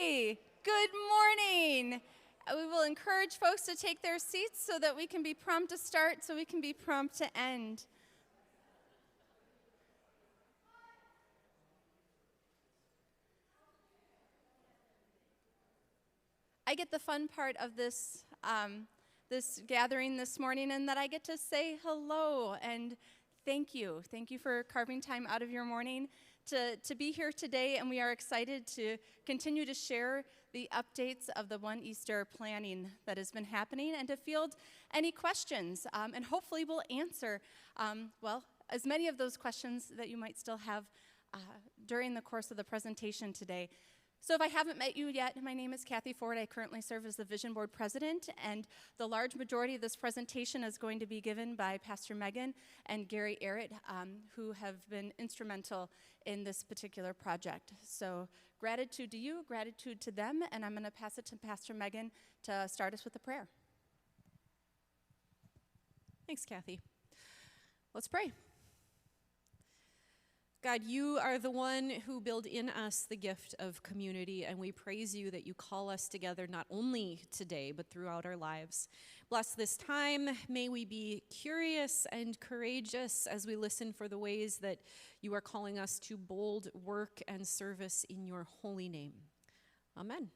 Hey, good morning. We will encourage folks to take their seats so that we can be prompt to start, so we can be prompt to end. I get the fun part of this gathering this morning, and that I get to say hello and thank you. Thank you for carving time out of your morning to be here today, and we are excited to continue to share the updates of the One Easter planning that has been happening, and to field any questions, and hopefully we'll answer, as many of those questions that you might still have during the course of the presentation today. So if I haven't met you yet, my name is Kathy Ford. I currently serve as the Vision Board President, and the large majority of this presentation is going to be given by Pastor Megan and Gary Arrett, who have been instrumental in this particular project. So gratitude to you, gratitude to them, and I'm going to pass it to Pastor Megan to start us with a prayer. Thanks, Kathy. Let's pray. God, you are the one who build in us the gift of community, and we praise you that you call us together not only today, but throughout our lives. Bless this time. May we be curious and courageous as we listen for the ways that you are calling us to bold work and service in your holy name. Amen.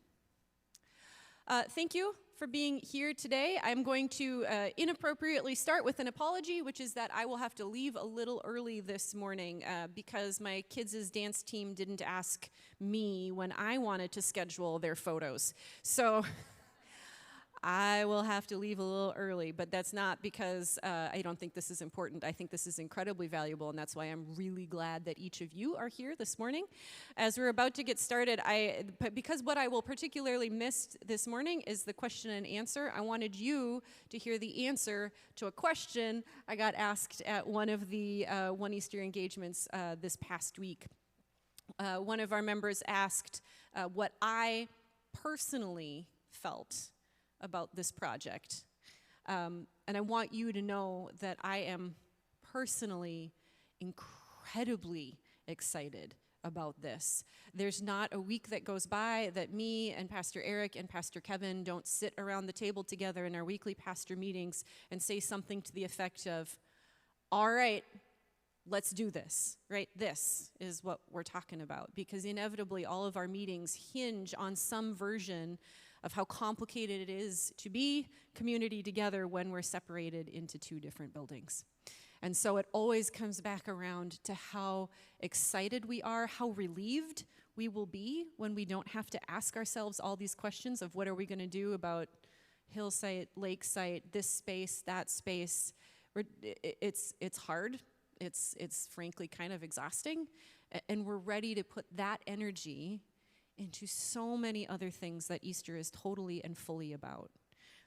Thank you for being here today. I'm going to inappropriately start with an apology, which is that I will have to leave a little early this morning because my kids' dance team didn't ask me when I wanted to schedule their photos. So I will have to leave a little early, but that's not because I don't think this is important. I think this is incredibly valuable, and that's why I'm really glad that each of you are here this morning. As we're about to get started, because what I will particularly miss this morning is the question and answer. I wanted you to hear the answer to a question I got asked at one of the One Easter engagements this past week. One of our members asked what I personally felt about this project. And I want you to know that I am personally incredibly excited about this. There's not a week that goes by that me and Pastor Eric and Pastor Kevin don't sit around the table together in our weekly pastor meetings and say something to the effect of, all right, let's do this, right? This is what we're talking about, because inevitably all of our meetings hinge on some version of how complicated it is to be community together when we're separated into two different buildings. And so it always comes back around to how excited we are, how relieved we will be when we don't have to ask ourselves all these questions of what are we going to do about hillside, lakeside, this space, that space. It's hard. It's frankly kind of exhausting. And we're ready to put that energy into so many other things that Easter is totally and fully about.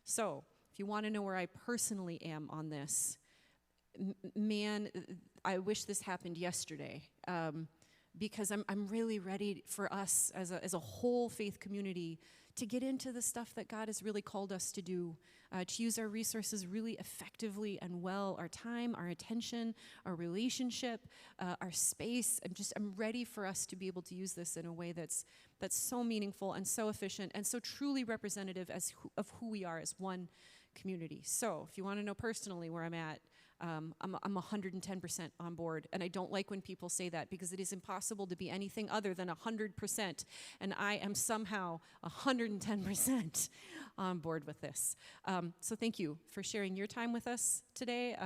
So, if you want to know where I personally am on this, man, I wish this happened yesterday, because I'm really ready for us as a whole faith community to get into the stuff that God has really called us to do, to use our resources really effectively and well, our time, our attention, our relationship, our space. I'm ready for us to be able to use this in a way that's so meaningful and so efficient and so truly representative of who we are as one community. So if you want to know personally where I'm at, I'm 110% on board, and I don't like when people say that, because it is impossible to be anything other than 100%, and I am somehow 110% on board with this. So thank you for sharing your time with us today,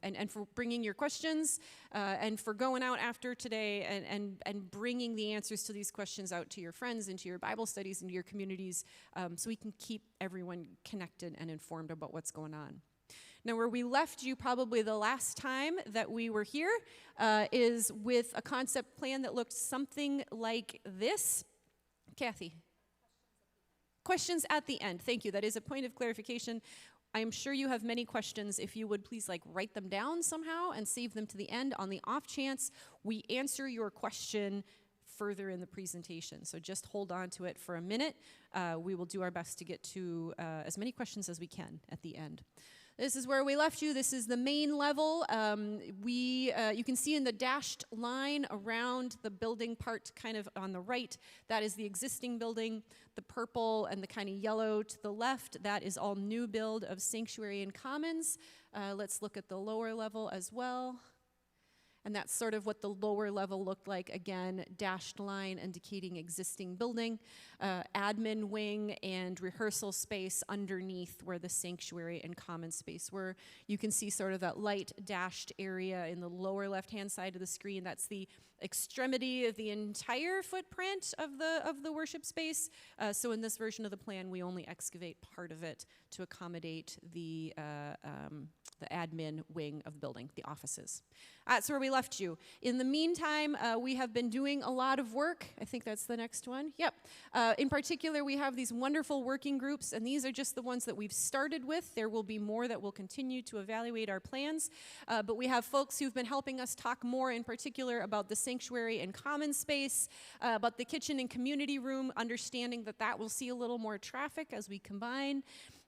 and for bringing your questions, and for going out after today and bringing the answers to these questions out to your friends, into your Bible studies, into your communities, so we can keep everyone connected and informed about what's going on. Now, where we left you probably the last time that we were here is with a concept plan that looked something like this. Kathy? Questions at the end. Thank you. That is a point of clarification. I am sure you have many questions. If you would please write them down somehow and save them to the end on the off chance we answer your question further in the presentation. So just hold on to it for a minute. We will do our best to get to as many questions as we can at the end. This is where we left you. This is the main level. You can see in the dashed line around the building part kind of on the right, that is the existing building. The purple and the kind of yellow to the left, that is all new build of Sanctuary and Commons. Let's look at the lower level as well. And that's sort of what the lower level looked like. Again, dashed line indicating existing building, admin wing and rehearsal space underneath where the sanctuary and common space were. You can see sort of that light dashed area in the lower left-hand side of the screen. That's the extremity of the entire footprint of the worship space. So in this version of the plan, we only excavate part of it to accommodate the admin wing of the building, the offices. That's where we left you. In the meantime, we have been doing a lot of work. I think that's the next one. Yep. In particular, we have these wonderful working groups, and these are just the ones that we've started with. There will be more that will continue to evaluate our plans, but we have folks who've been helping us talk more in particular about the sanctuary and common space, about the kitchen and community room, understanding that that will see a little more traffic as we combine.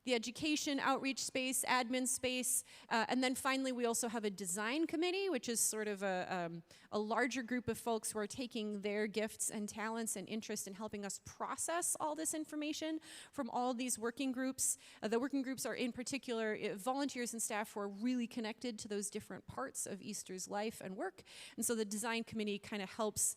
The education, outreach space, admin space, and then finally we also have a design committee, which is sort of a larger group of folks who are taking their gifts and talents and interest in helping us process all this information from all these working groups. The working groups are in particular volunteers and staff who are really connected to those different parts of Easter's life and work, and so the design committee kind of helps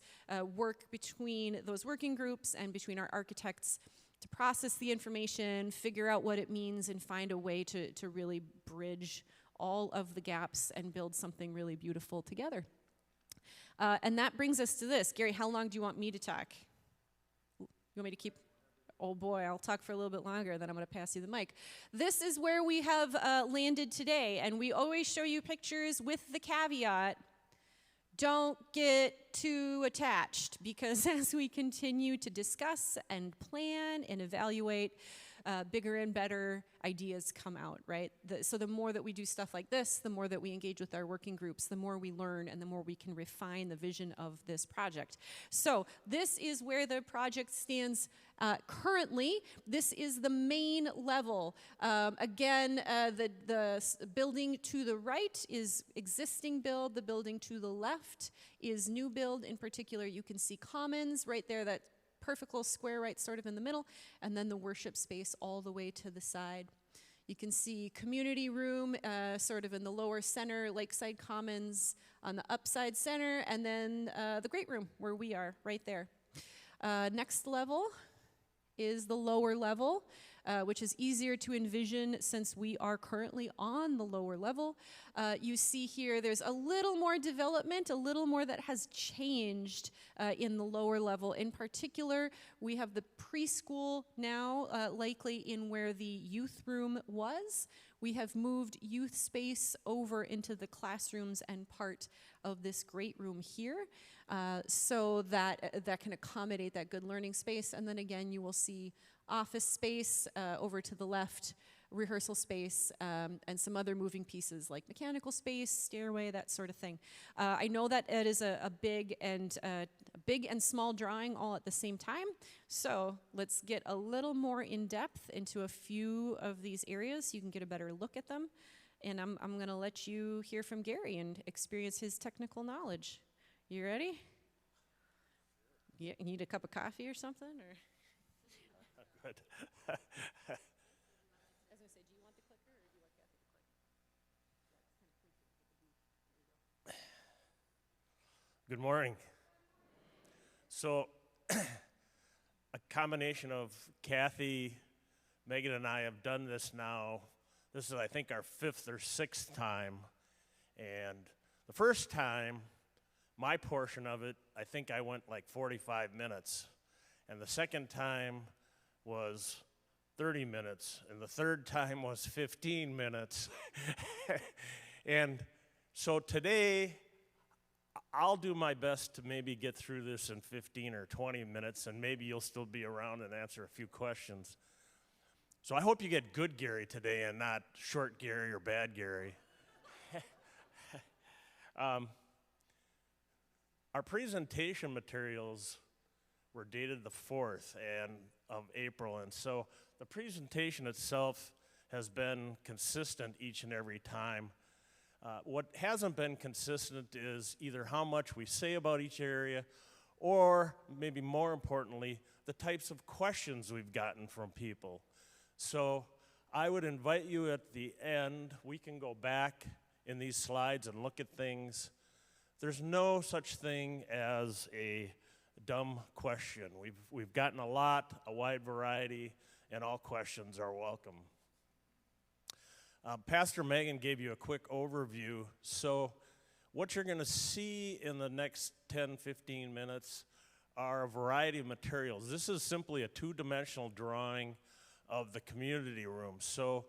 work between those working groups and between our architects to process the information, figure out what it means, and find a way to really bridge all of the gaps and build something really beautiful together. And that brings us to this. Gary, how long do you want me to talk? You want me to keep? Oh boy, I'll talk for a little bit longer, then I'm going to pass you the mic. This is where we have landed today, and we always show you pictures with the caveat, don't get too attached, because as we continue to discuss and plan and evaluate, bigger and better ideas come out, right? So the more that we do stuff like this, the more that we engage with our working groups, the more we learn and the more we can refine the vision of this project. So this is where the project stands currently. This is the main level. Again, the building to the right is existing build. The building to the left is new build. In particular, you can see commons right there, that perfect little square right sort of in the middle, and then the worship space all the way to the side. You can see community room sort of in the lower center, Lakeside Commons on the upside center, and then the great room where we are right there. Next level is the lower level, which is easier to envision since we are currently on the lower level. You see here there's a little more development, a little more that has changed in the lower level. In particular, we have the preschool now likely in where the youth room was. We have moved youth space over into the classrooms and part of this great room here, so that that can accommodate that good learning space. And then again, you will see office space over to the left, rehearsal space, and some other moving pieces like mechanical space, stairway, that sort of thing. I know that it is a big and small drawing all at the same time, so let's get a little more in depth into a few of these areas so you can get a better look at them. And I'm going to let you hear from Gary and experience his technical knowledge. You ready? You need a cup of coffee or something? Or? Good. As I say, do you want the clicker or do you want Kathy to click? Good morning. So, a combination of Kathy, Megan, and I have done this now. This is, I think, our 5th or 6th time. And the first time, my portion of it, I think I went like 45 minutes. And the second time was 30 minutes. And the third time was 15 minutes. And so today, I'll do my best to maybe get through this in 15 or 20 minutes, and maybe you'll still be around and answer a few questions. So I hope you get good Gary today and not short Gary or bad Gary. Our presentation materials were dated the 4th of April, and so the presentation itself has been consistent each and every time. What hasn't been consistent is either how much we say about each area, or maybe more importantly, the types of questions we've gotten from people. So I would invite you at the end, we can go back in these slides and look at things. There's no such thing as a dumb question. We've gotten a lot, a wide variety, and all questions are welcome. Pastor Megan gave you a quick overview. So what you're going to see in the next 10, 15 minutes are a variety of materials. This is simply a two-dimensional drawing of the community room. So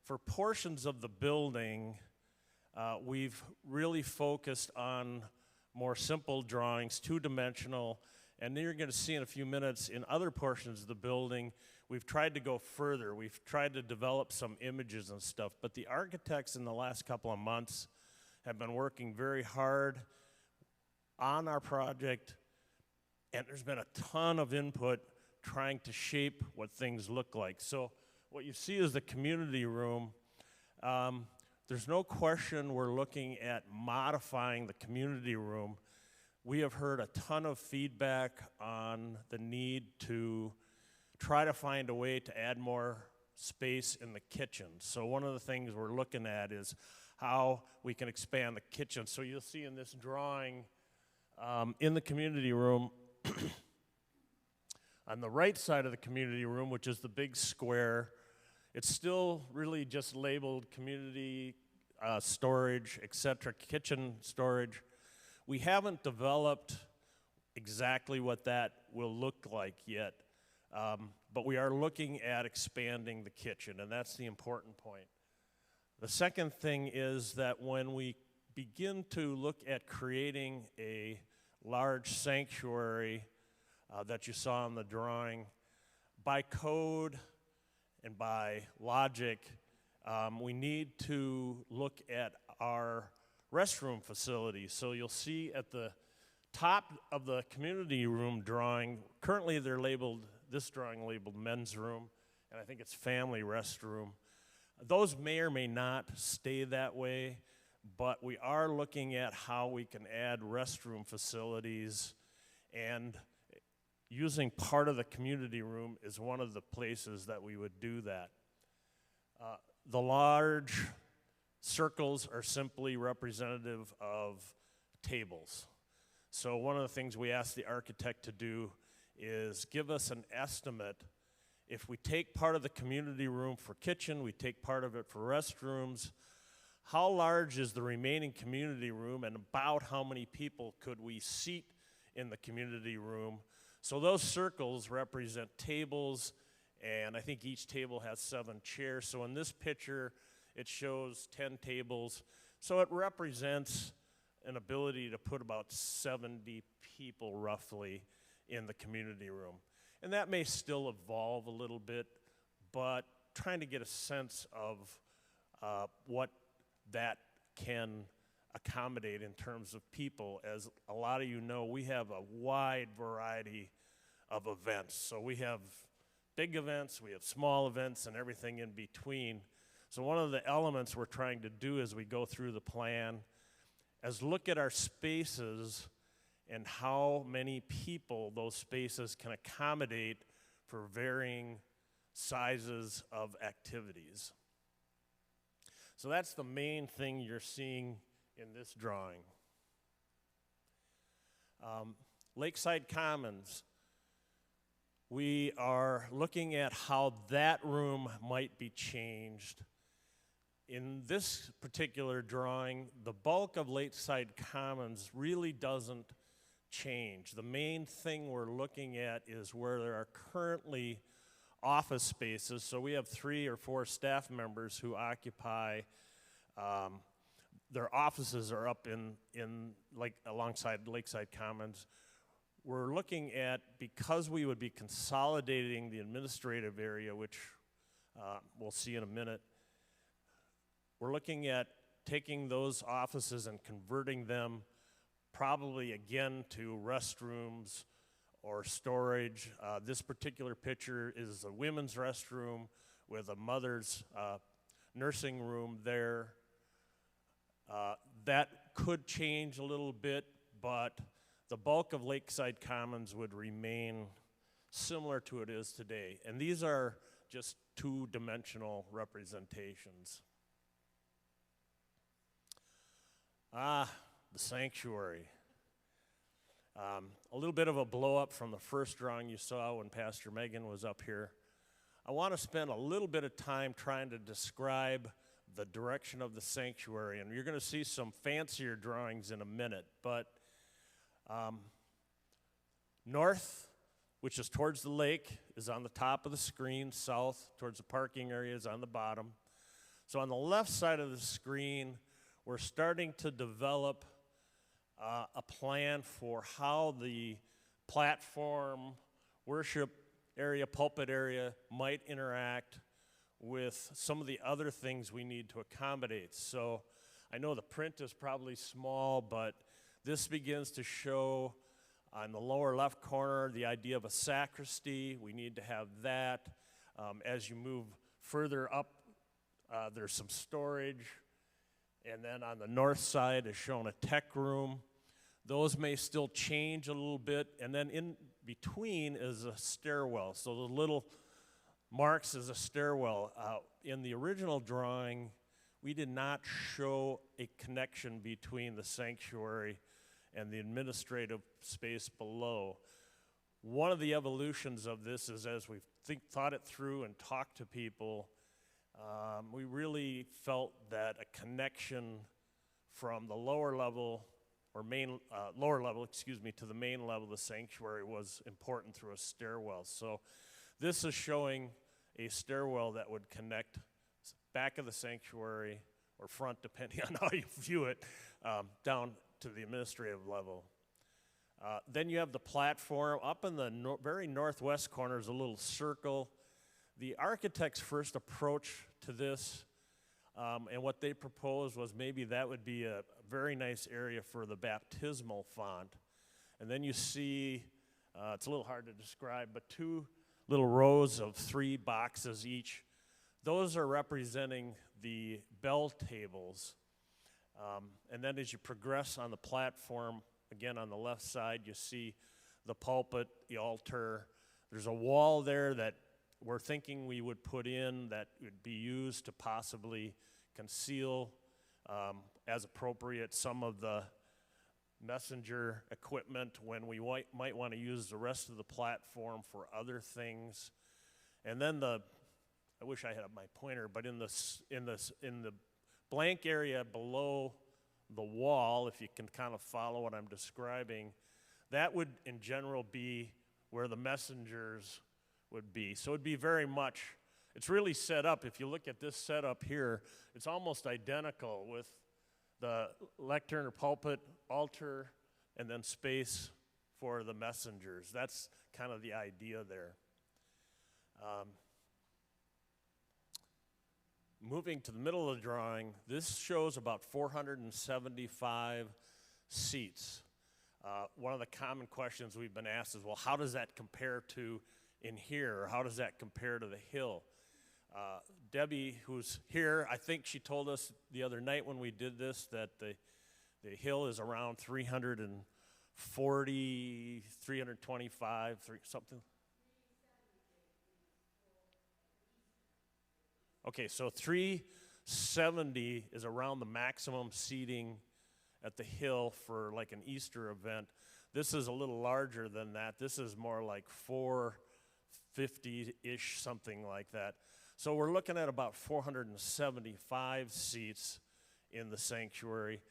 for portions of the building, we've really focused on more simple drawings, two-dimensional, and then you're going to see in a few minutes in other portions of the building, we've tried to go further. We've tried to develop some images and stuff, but the architects in the last couple of months have been working very hard on our project, and there's been a ton of input trying to shape what things look like. So what you see is the community room. There's no question we're looking at modifying the community room. We have heard a ton of feedback on the need to try to find a way to add more space in the kitchen. So one of the things we're looking at is how we can expand the kitchen. So you'll see in this drawing, in the community room, on the right side of the community room, which is the big square, it's still really just labeled community storage, etc., kitchen storage. We haven't developed exactly what that will look like yet, but we are looking at expanding the kitchen, and that's the important point. The second thing is that when we begin to look at creating a large sanctuary that you saw in the drawing, by code and by logic, we need to look at our restroom facilities. So you'll see at the top of the community room drawing, currently they're labeled, this drawing labeled men's room, and I think it's family restroom. Those may or may not stay that way, but we are looking at how we can add restroom facilities, and using part of the community room is one of the places that we would do that. The large circles are simply representative of tables. So one of the things we asked the architect to do is give us an estimate. If we take part of the community room for kitchen, we take part of it for restrooms, how large is the remaining community room, and about how many people could we seat in the community room? So those circles represent tables, and I think each table has 7 chairs. So in this picture, it shows 10 tables. So it represents an ability to put about 70 people roughly in the community room. And that may still evolve a little bit, but trying to get a sense of what that can accommodate in terms of people. As a lot of you know, we have a wide variety of events. So we have big events, we have small events, and everything in between. So one of the elements we're trying to do as we go through the plan is look at our spaces and how many people those spaces can accommodate for varying sizes of activities. So that's the main thing you're seeing in this drawing. Lakeside Commons. We are looking at how that room might be changed. In this particular drawing, the bulk of Lakeside Commons really doesn't change. The main thing we're looking at is where there are currently office spaces. So we have 3 or 4 staff members who occupy, their offices are up in like alongside Lakeside Commons. We're looking at, because we would be consolidating the administrative area, which we'll see in a minute, we're looking at taking those offices and converting them probably again to restrooms or storage. This particular picture is a women's restroom with a mother's nursing room there. That could change a little bit, but the bulk of Lakeside Commons would remain similar to it is today. And these are just two-dimensional representations. The sanctuary. A little bit of a blow up from the first drawing you saw when Pastor Megan was up here. I want to spend a little bit of time trying to describe the direction of the sanctuary, and you're going to see some fancier drawings in a minute, but north, which is towards the lake, is on the top of the screen. South, towards the parking area, is on the bottom. So on the left side of the screen, we're starting to develop a plan for how the platform, worship area, pulpit area might interact with some of the other things we need to accommodate. So I know the print is probably small, but this begins to show on the lower left corner the idea of a sacristy. We need to have that. As you move further up, there's some storage. And then on the north side is shown a tech room. Those may still change a little bit. And then in between is a stairwell. So the little marks is a stairwell. In the original drawing, we did not show a connection between the sanctuary and the administrative space below. One of the evolutions of this is as we've thought it through and talked to people, we really felt that a connection from the lower level, or lower level, to the main level of the sanctuary was important through a stairwell. So this is showing a stairwell that would connect back of the sanctuary, or front, depending on how you view it, down to the administrative level. Then you have the platform. Up in the very northwest corner is a little circle. The architect's first approach to this, and what they proposed was maybe that would be a very nice area for the baptismal font. And then you see, it's a little hard to describe, but two little rows of 3 boxes each. Those are representing the bell tables. And then as you progress on the platform, again on the left side, you see the pulpit, the altar. There's a wall there that we're thinking we would put in that would be used to possibly conceal, as appropriate, some of the messenger equipment when we might want to use the rest of the platform for other things. And then I wish I had my pointer, but in the blank area below the wall, if you can kind of follow what I'm describing, that would in general be where the messengers would be. So it'd be very much, it's really set up, if you look at this setup here, it's almost identical with the lectern or pulpit, altar, and then space for the messengers. That's kind of the idea there. Moving to the middle of the drawing, this shows about 475 seats. One of the common questions we've been asked is, well, how does that compare to in here, or how does that compare to the hill? Debbie, who's here, I think she told us the other night when we did this that the hill is around 340, 325, something. Okay, so 370 is around the maximum seating at the hill for like an Easter event. This is a little larger than that. This is more like 450-ish, something like that. So we're looking at about 475 seats in the sanctuary.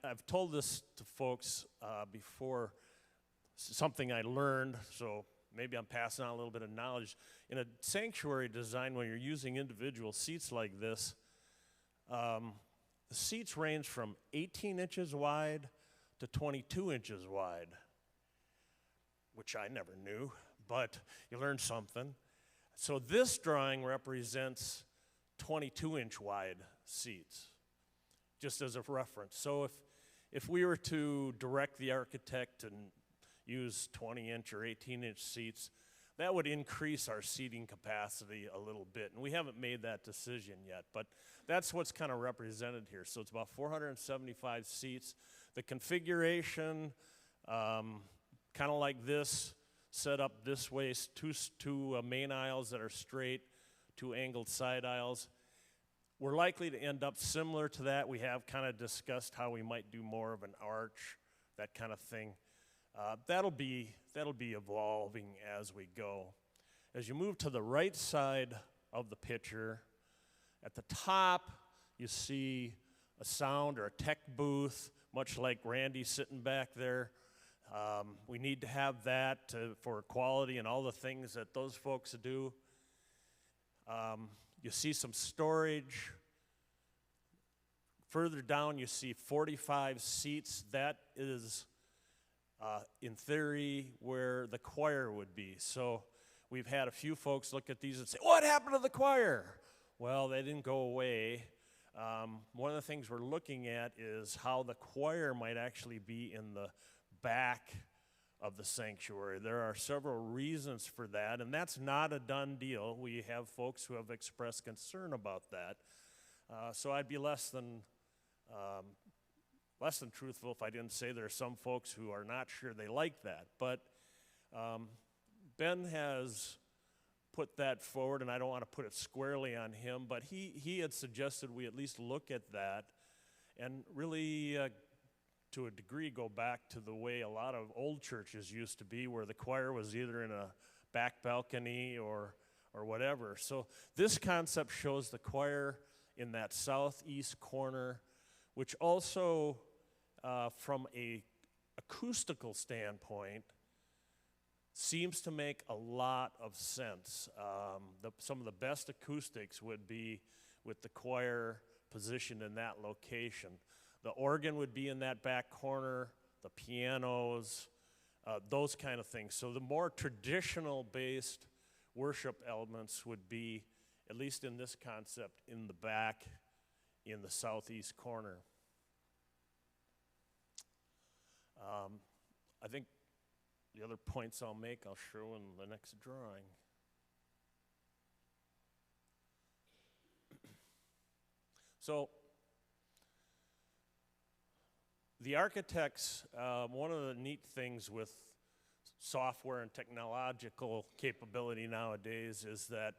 I've told this to folks before, something I learned, so maybe I'm passing on a little bit of knowledge. In a sanctuary design, when you're using individual seats like this, the seats range from 18 inches wide to 22 inches wide, which I never knew, but you learn something. So this drawing represents 22-inch wide seats, just as a reference. So if we were to direct the architect and use 20-inch or 18-inch seats, That would increase our seating capacity a little bit, and we haven't made that decision yet, but that's what's kind of represented here. So it's about 475 seats. The configuration, kind of like this, set up this way, two main aisles that are straight, two angled side aisles. We're likely to end up similar to that. We have kind of discussed how we might do more of an arch, that kind of thing. That'll be evolving as we go. As you move to the right side of the picture, at the top you see a sound or a tech booth, much like Randy sitting back there. We need to have that for quality and all the things that those folks do. You see some storage. Further down you see 45 seats. That is in theory where the choir would be. So we've had a few folks look at these and say, what happened to the choir? Well, they didn't go away. One of the things we're looking at is how the choir might actually be in the back of the sanctuary. There are several reasons for that, and that's not a done deal. We have folks who have expressed concern about that. So I'd be less than truthful if I didn't say there are some folks who are not sure they like that. But Ben has put that forward, and I don't want to put it squarely on him, but he had suggested we at least look at that and really, to a degree, go back to the way a lot of old churches used to be, where the choir was either in a back balcony or whatever. So this concept shows the choir in that southeast corner, which also, from a acoustical standpoint, seems to make a lot of sense. Some of the best acoustics would be with the choir positioned in that location. The organ would be in that back corner, the pianos, those kind of things. So the more traditional-based worship elements would be, at least in this concept, in the back, in the southeast corner. I think the other points I'll make, I'll show in the next drawing. So the architects, one of the neat things with software and technological capability nowadays is that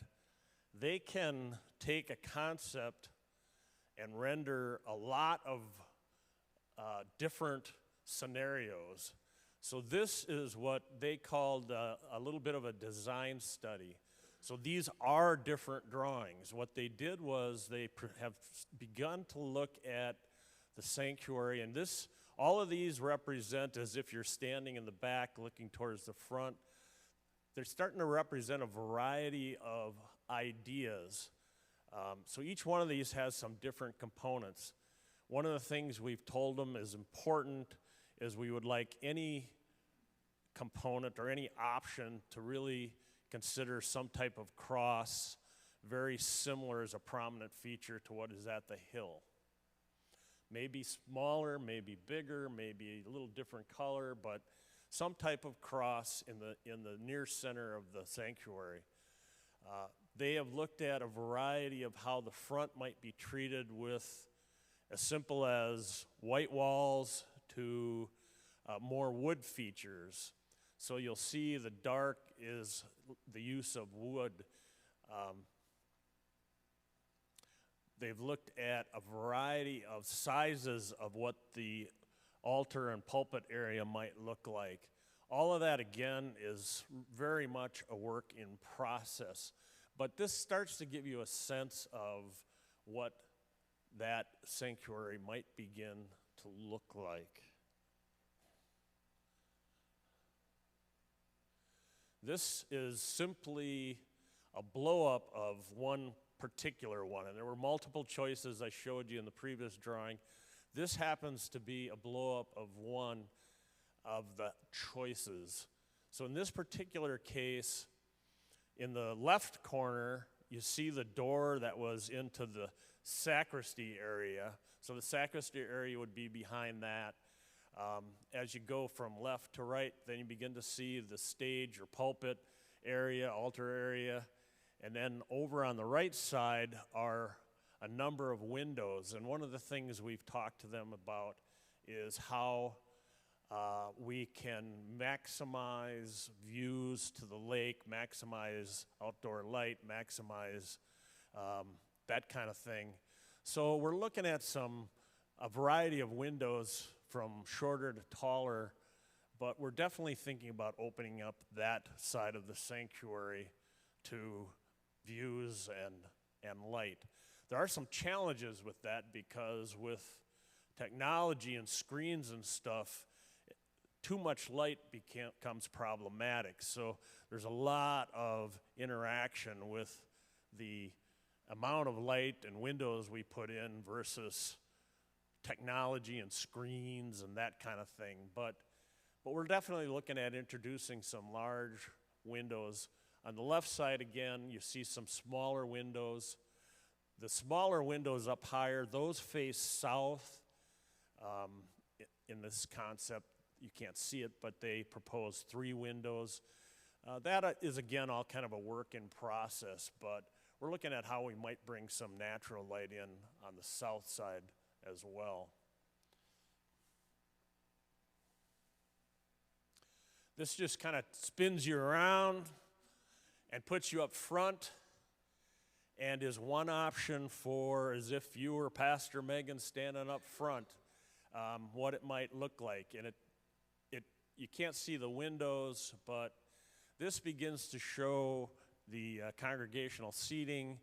they can take a concept and render a lot of different scenarios. So this is what they called a little bit of a design study. So these are different drawings. What they did was they have begun to look at the sanctuary, and all of these represent, as if you're standing in the back looking towards the front, they're starting to represent a variety of ideas. So each one of these has some different components. One of the things we've told them is important is we would like any component or any option to really consider some type of cross, very similar as a prominent feature to what is at the hill. Maybe smaller, maybe bigger, maybe a little different color, but some type of cross in the near center of the sanctuary. They have looked at a variety of how the front might be treated, with as simple as white walls to more wood features. So you'll see the dark is the use of wood. They've looked at a variety of sizes of what the altar and pulpit area might look like. All of that, again, is very much a work in process. But this starts to give you a sense of what that sanctuary might begin to look like. This is simply a blow-up of one particular one, and there were multiple choices I showed you in the previous drawing. This happens to be a blow-up of one of the choices. So in this particular case, in the left corner, you see the door that was into the sacristy area. So the sacristy area would be behind that. As you go from left to right, then you begin to see the stage or pulpit, area, altar area. And then over on the right side are a number of windows. And one of the things we've talked to them about is how we can maximize views to the lake, maximize outdoor light, maximize that kind of thing. So we're looking at a variety of windows from shorter to taller, but we're definitely thinking about opening up that side of the sanctuary to views and light. There are some challenges with that because with technology and screens and stuff, too much light becomes problematic. So there's a lot of interaction with the amount of light and windows we put in versus technology and screens and that kind of thing. But we're definitely looking at introducing some large windows. On the left side, again, you see some smaller windows. The smaller windows up higher, those face south. In this concept, you can't see it, but they propose 3 windows. That is, again, all kind of a work in process, but we're looking at how we might bring some natural light in on the south side as well. This just kind of spins you around and puts you up front, and is one option for as if you were Pastor Megan standing up front, what it might look like. And you can't see the windows, but this begins to show the congregational seating.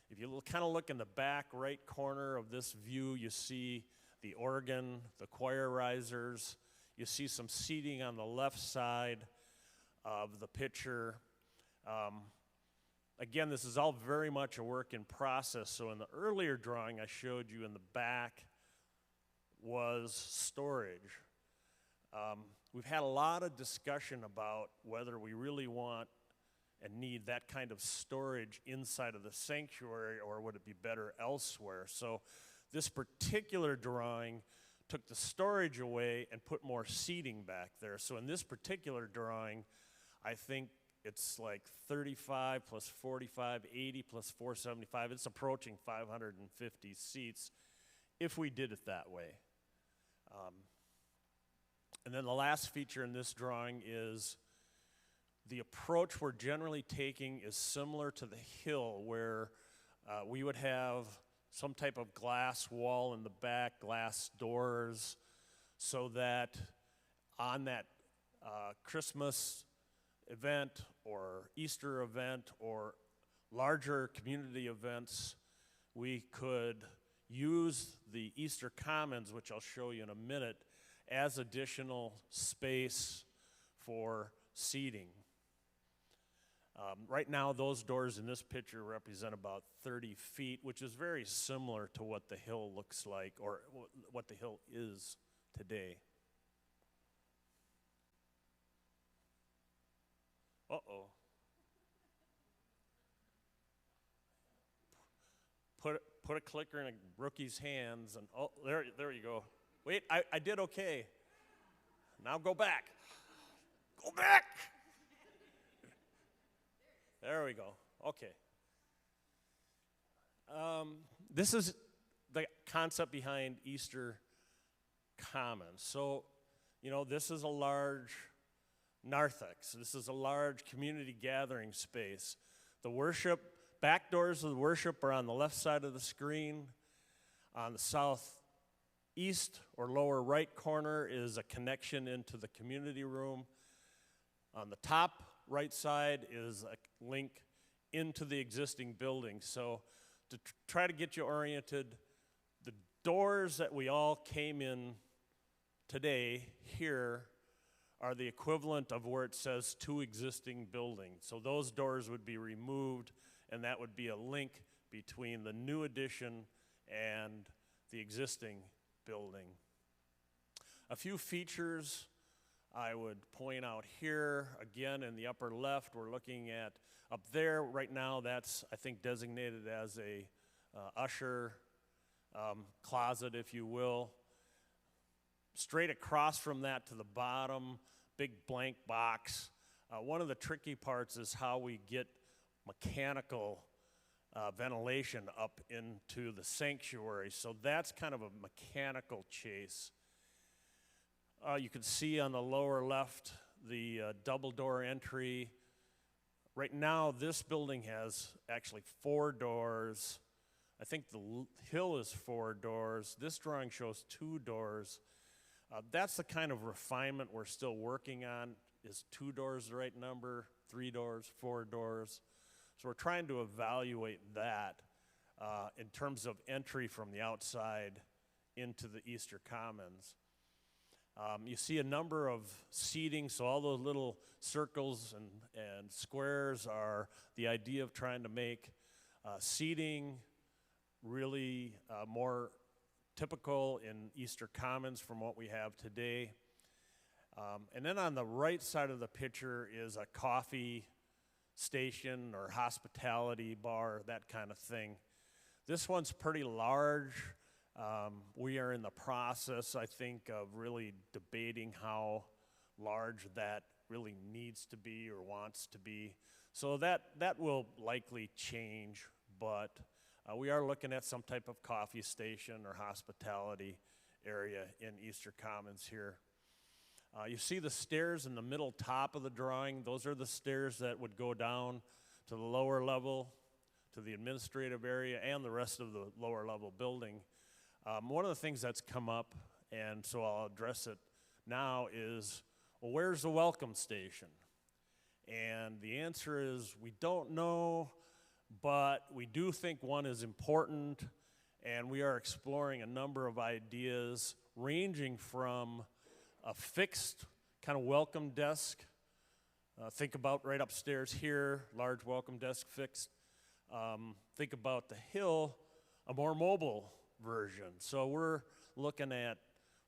If you kind of look in the back right corner of this view, you see the organ, the choir risers. You see some seating on the left side of the picture. Again, this is all very much a work in process. So in the earlier drawing I showed you in the back was storage. We've had a lot of discussion about whether we really want and need that kind of storage inside of the sanctuary, or would it be better elsewhere? So this particular drawing took the storage away and put more seating back there. So in this particular drawing, I think it's like 35 plus 45, 80 plus 475. It's approaching 550 seats if we did it that way. And then the last feature in this drawing is the approach we're generally taking is similar to the hill, where we would have some type of glass wall in the back, glass doors, so that on that Christmas event or Easter event or larger community events, we could use the Easter Commons, which I'll show you in a minute, as additional space for seating. Right now, those doors in this picture represent about 30 feet, which is very similar to what the hill looks like, or what the hill is today. Uh-oh. Put a clicker in a rookie's hands, and oh, there you go. Wait, I did okay. Now go back. Go back! There we go. Okay. This is the concept behind Easter Commons. So, this is a large narthex. This is a large community gathering space. The back doors of the worship are on the left side of the screen. On the southeast or lower right corner is a connection into the community room. On the top right side is a link into the existing building. So to try to get you oriented, the doors that we all came in today here are the equivalent of where it says 2 existing buildings. So those doors would be removed, and that would be a link between the new addition and the existing building. A few features I would point out here. Again, in the upper left, we're looking at up there right now, that's, I think, designated as a usher closet, if you will. Straight across from that to the bottom, big blank box. One of the tricky parts is how we get mechanical ventilation up into the sanctuary. So that's kind of a mechanical chase. You can see on the lower left the double door entry. Right now, this building has actually 4 doors. I think the hill is 4 doors. This drawing shows 2 doors. That's the kind of refinement we're still working on. Is 2 doors the right number? 3 doors, 4 doors? So we're trying to evaluate that in terms of entry from the outside into the Easter Commons. You see a number of seating, so all those little circles and squares are the idea of trying to make seating really more typical in Easter Commons from what we have today. And then on the right side of the picture is a coffee station or hospitality bar, that kind of thing. This one's pretty large. We are in the process, I think, of really debating how large that really needs to be or wants to be. So that will likely change, but we are looking at some type of coffee station or hospitality area in Easter Commons here. You see the stairs in the middle top of the drawing. Those are the stairs that would go down to the lower level, to the administrative area, and the rest of the lower level building. One of the things that's come up, and so I'll address it now, is, well, where's the welcome station? And the answer is we don't know, but we do think one is important, and we are exploring a number of ideas ranging from a fixed kind of welcome desk. Think about right upstairs here, large welcome desk fixed. Think about the hill, a more mobile version. So we're looking at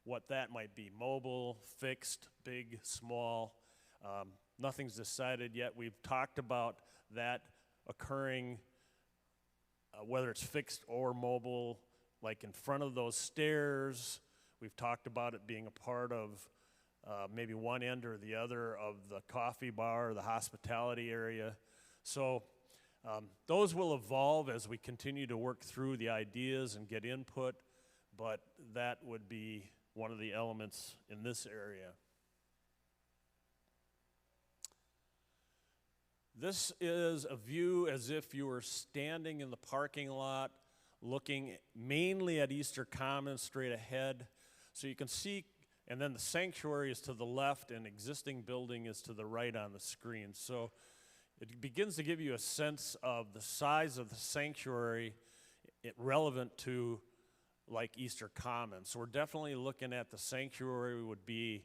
what that might be: mobile, fixed, big, small. Nothing's decided yet. We've talked about that occurring, whether it's fixed or mobile, like in front of those stairs. We've talked about it being a part of maybe one end or the other of the coffee bar or the hospitality area. So those will evolve as we continue to work through the ideas and get input, but that would be one of the elements in this area. This is a view as if you were standing in the parking lot looking mainly at Easter Commons straight ahead. So you can see, and then the sanctuary is to the left and existing building is to the right on the screen. So it begins to give you a sense of the size of the sanctuary relevant to like Easter Commons. So we're definitely looking at the sanctuary would be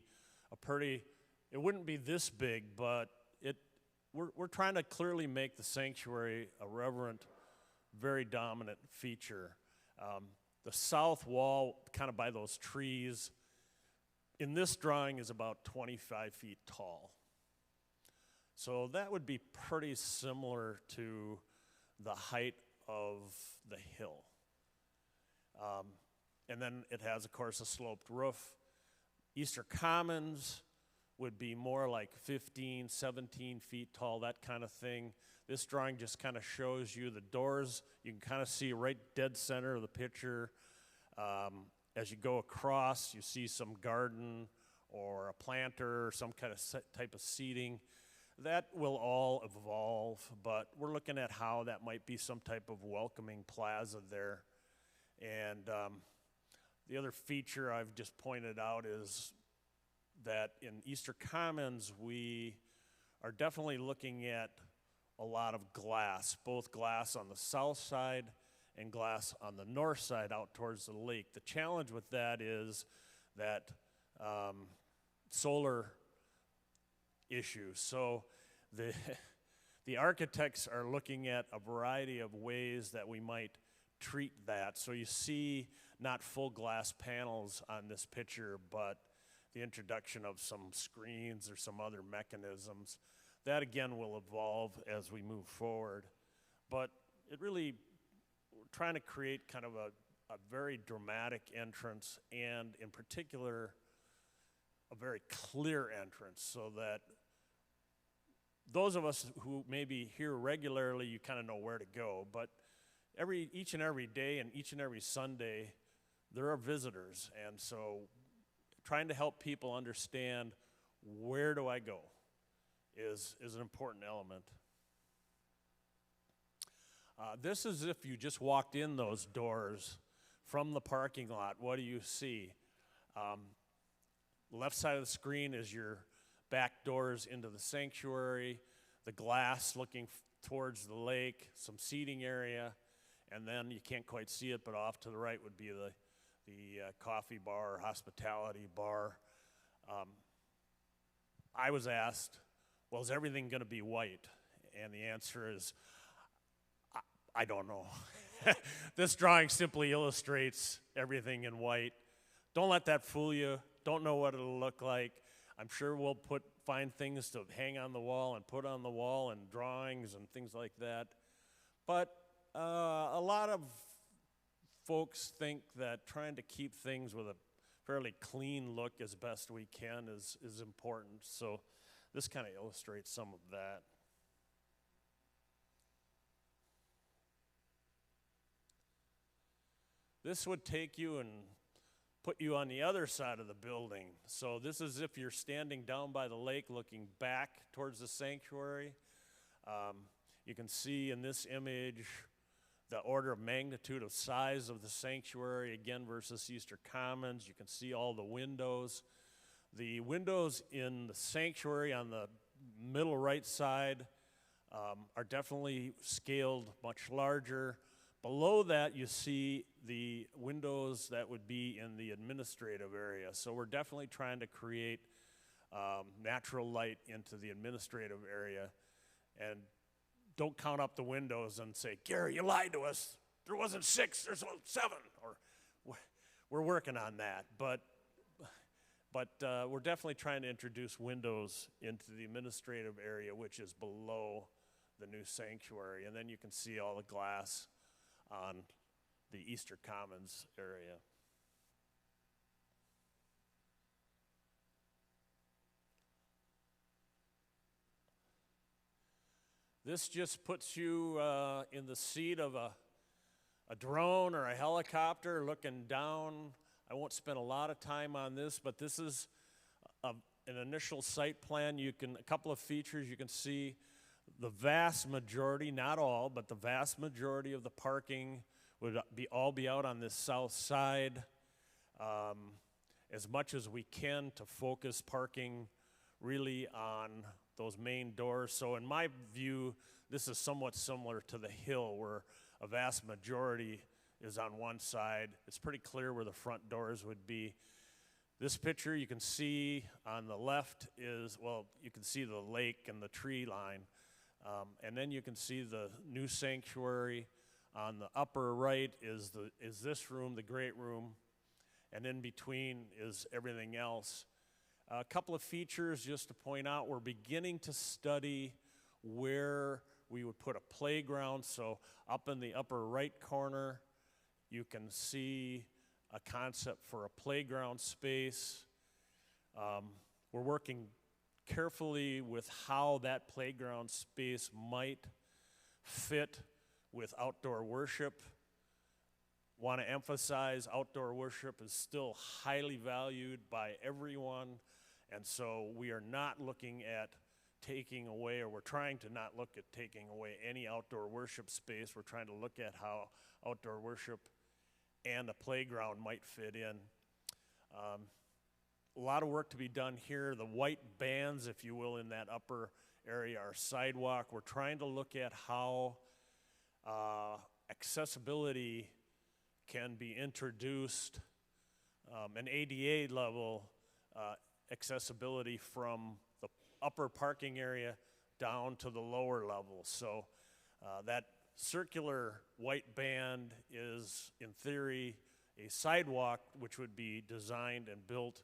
a pretty, it wouldn't be this big, but we're trying to clearly make the sanctuary a reverent, very dominant feature. The south wall, kind of by those trees, in this drawing is about 25 feet tall. So that would be pretty similar to the height of the hill. And then it has, of course, a sloped roof. Easter Commons would be more like 15, 17 feet tall, that kind of thing. This drawing just kind of shows you the doors. You can kind of see right dead center of the picture. As you go across, you see some garden or a planter or some kind of type of seating. That will all evolve, but we're looking at how that might be some type of welcoming plaza there. And the other feature I've just pointed out is that in Easter Commons, we are definitely looking at a lot of glass, both glass on the south side and glass on the north side out towards the lake. The challenge with that is that solar issue. So the architects are looking at a variety of ways that we might treat that. So you see not full glass panels on this picture, but the introduction of some screens or some other mechanisms. That again will evolve as we move forward. But it really, we're trying to create kind of a very dramatic entrance, and in particular, a very clear entrance, so that those of us who may be here regularly, you kind of know where to go, but each and every day and each and every Sunday, there are visitors, and so trying to help people understand where do I go is an important element. This is if you just walked in those doors from the parking lot. What do you see? Left side of the screen is your back doors into the sanctuary, the glass looking towards the lake, some seating area, and then you can't quite see it, but off to the right would be the coffee bar, hospitality bar. I was asked, well, is everything going to be white? And the answer is, I don't know. This drawing simply illustrates everything in white. Don't let that fool you. Don't know what it'll look like. I'm sure we'll find things to hang on the wall and put on the wall and drawings and things like that. But a lot of folks think that trying to keep things with a fairly clean look as best we can is important. So this kind of illustrates some of that. This would take you and put you on the other side of the building. So this is if you're standing down by the lake looking back towards the sanctuary. You can see in this image the order of magnitude of size of the sanctuary, again, versus Easter Commons. You can see all the windows. The windows in the sanctuary on the middle right side are definitely scaled much larger. Below that, you see the windows that would be in the administrative area. So we're definitely trying to create natural light into the administrative area. And don't count up the windows and say, Gary, you lied to us. There wasn't 6, there's 7. Or we're working on that. But we're definitely trying to introduce windows into the administrative area, which is below the new sanctuary. And then you can see all the glass on the Easter Commons area. This just puts you in the seat of a drone or a helicopter looking down. I won't spend a lot of time on this, but this is an initial site plan. A couple of features you can see. The vast majority, not all, but the vast majority of the parking would all be out on this south side. As much as we can to focus parking really on those main doors. So in my view, this is somewhat similar to the hill where a vast majority is on one side. It's pretty clear where the front doors would be. This picture you can see on the left you can see the lake and the tree line. And then you can see the new sanctuary. On the upper right is this room, the great room, and in between is everything else. A couple of features just to point out, we're beginning to study where we would put a playground. So up in the upper right corner, you can see a concept for a playground space. We're working carefully with how that playground space might fit with outdoor worship. Want to emphasize outdoor worship is still highly valued by everyone, and so we are not looking at taking away, or we're trying to not look at taking away any outdoor worship space. We're trying to look at how outdoor worship and a playground might fit in. A lot of work to be done here. The white bands, if you will, in that upper area are sidewalk. We're trying to look at how accessibility can be introduced, an ADA level accessibility from the upper parking area down to the lower level. So that circular white band is, in theory, a sidewalk which would be designed and built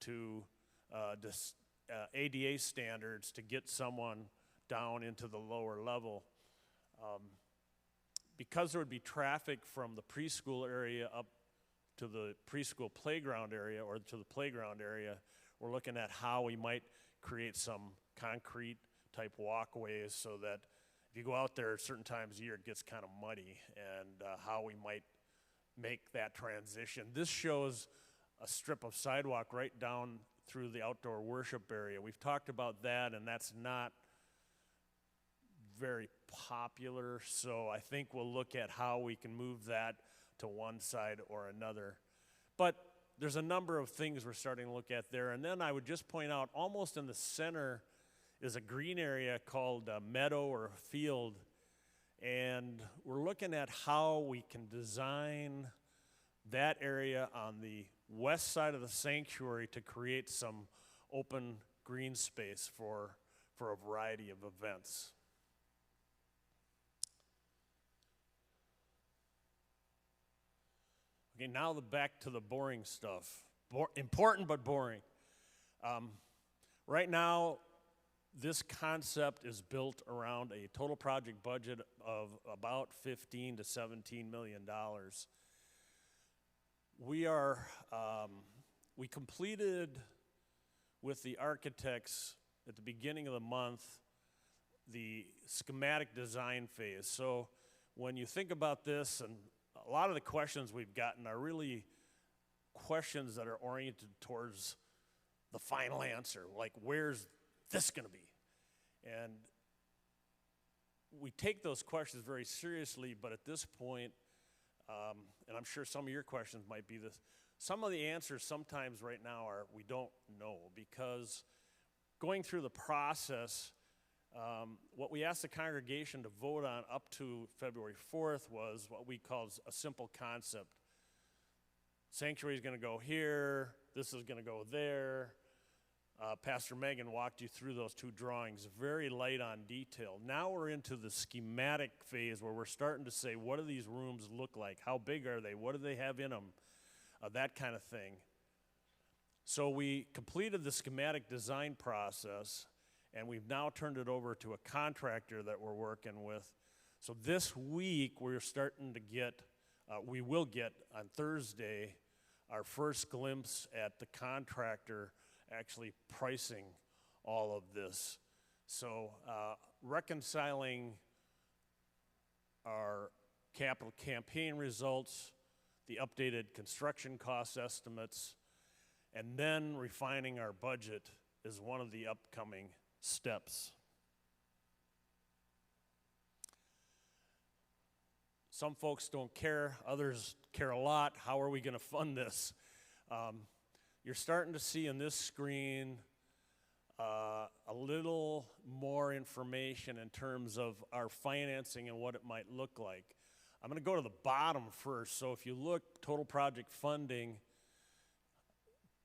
to ADA standards to get someone down into the lower level. Because there would be traffic from the preschool area up to the preschool playground area or to the playground area, we're looking at how we might create some concrete type walkways so that if you go out there at certain times of year, it gets kind of muddy, and how we might make that transition. This shows a strip of sidewalk right down through the outdoor worship area. We've talked about that, and that's not very popular, so I think we'll look at how we can move that to one side or another. But there's a number of things we're starting to look at there. And then I would just point out, almost in the center is a green area called a meadow or a field. And we're looking at how we can design that area on the west side of the sanctuary to create some open green space for a variety of events. Okay, now back to the boring stuff. Important but boring. Right now, this concept is built around a total project budget of about $15 to $17 million. We completed with the architects at the beginning of the month the schematic design phase. So when you think about this, and a lot of the questions we've gotten are really questions that are oriented towards the final answer, like where's this going to be? And we take those questions very seriously, but at this point, and I'm sure some of your questions might be this, some of the answers sometimes right now are we don't know, because going through the process, what we asked the congregation to vote on up to February 4th was what we call a simple concept. Sanctuary is going to go here, this is going to go there. Pastor Megan walked you through those two drawings, very light on detail. Now we're into the schematic phase where we're starting to say, what do these rooms look like? How big are they? What do they have in them? That kind of thing. So we completed the schematic design process, and we've now turned it over to a contractor that we're working with. So this week we're starting to get, we will get on Thursday, our first glimpse at the contractor actually pricing all of this. So reconciling our capital campaign results, the updated construction cost estimates, and then refining our budget is one of the upcoming steps. Some folks don't care, others care a lot. How are we going to fund this? You're starting to see in this screen a little more information in terms of our financing and what it might look like. I'm going to go to the bottom first. So if you look, total project funding,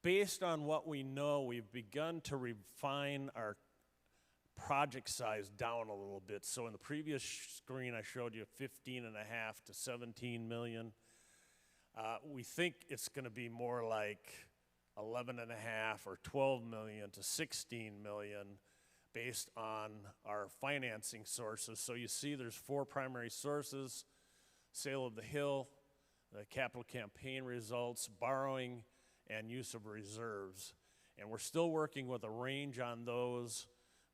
based on what we know, we've begun to refine our project size down a little bit. So in the previous screen, I showed you 15.5 to 17 million. We think it's going to be more like 11.5 or 12 million to 16 million based on our financing sources. So you see there's four primary sources: sale of the hill, the capital campaign results, borrowing, and use of reserves. And we're still working with a range on those,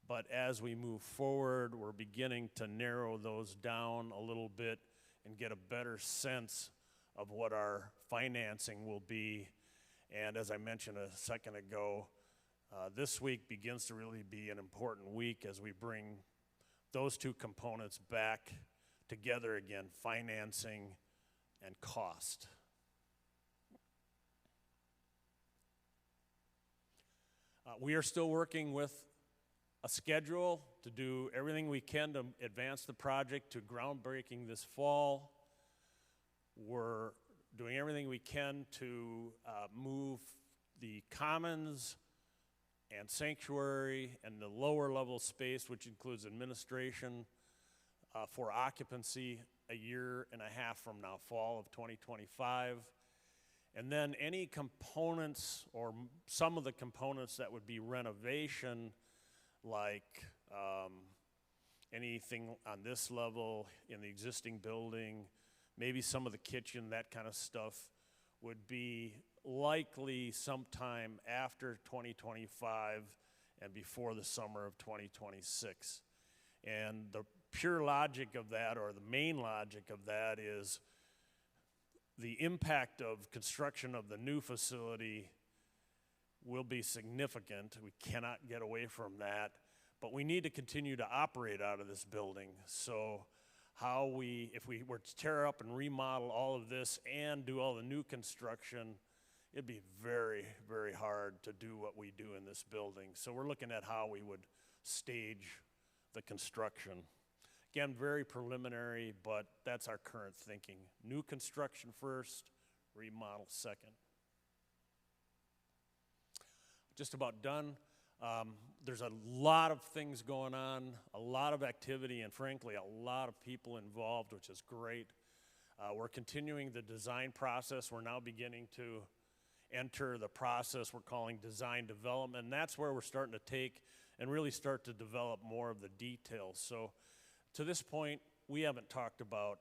but as we move forward, we're beginning to narrow those down a little bit and get a better sense of what our financing will be. And as I mentioned a second ago, this week begins to really be an important week as we bring those two components back together again, financing and cost. We are still working with a schedule to do everything we can to advance the project to groundbreaking this fall. We're doing everything we can to move the commons and sanctuary and the lower level space, which includes administration, for occupancy a year and a half from now, fall of 2025. And then any components or some of the components that would be renovation, like anything on this level in the existing building, maybe some of the kitchen, that kind of stuff, would be likely sometime after 2025 and before the summer of 2026. And the pure logic of that, or the main logic of that, is the impact of construction of the new facility will be significant. We cannot get away from that, but we need to continue to operate out of this building. So if we were to tear up and remodel all of this and do all the new construction, it'd be very, very hard to do what we do in this building. So we're looking at how we would stage the construction. Again, very preliminary, but that's our current thinking. New construction first, remodel second. Just about done. There's a lot of things going on, a lot of activity, and frankly, a lot of people involved, which is great. We're continuing the design process. We're now beginning to enter the process we're calling design development, and that's where we're starting to take and really start to develop more of the details. So to this point, we haven't talked about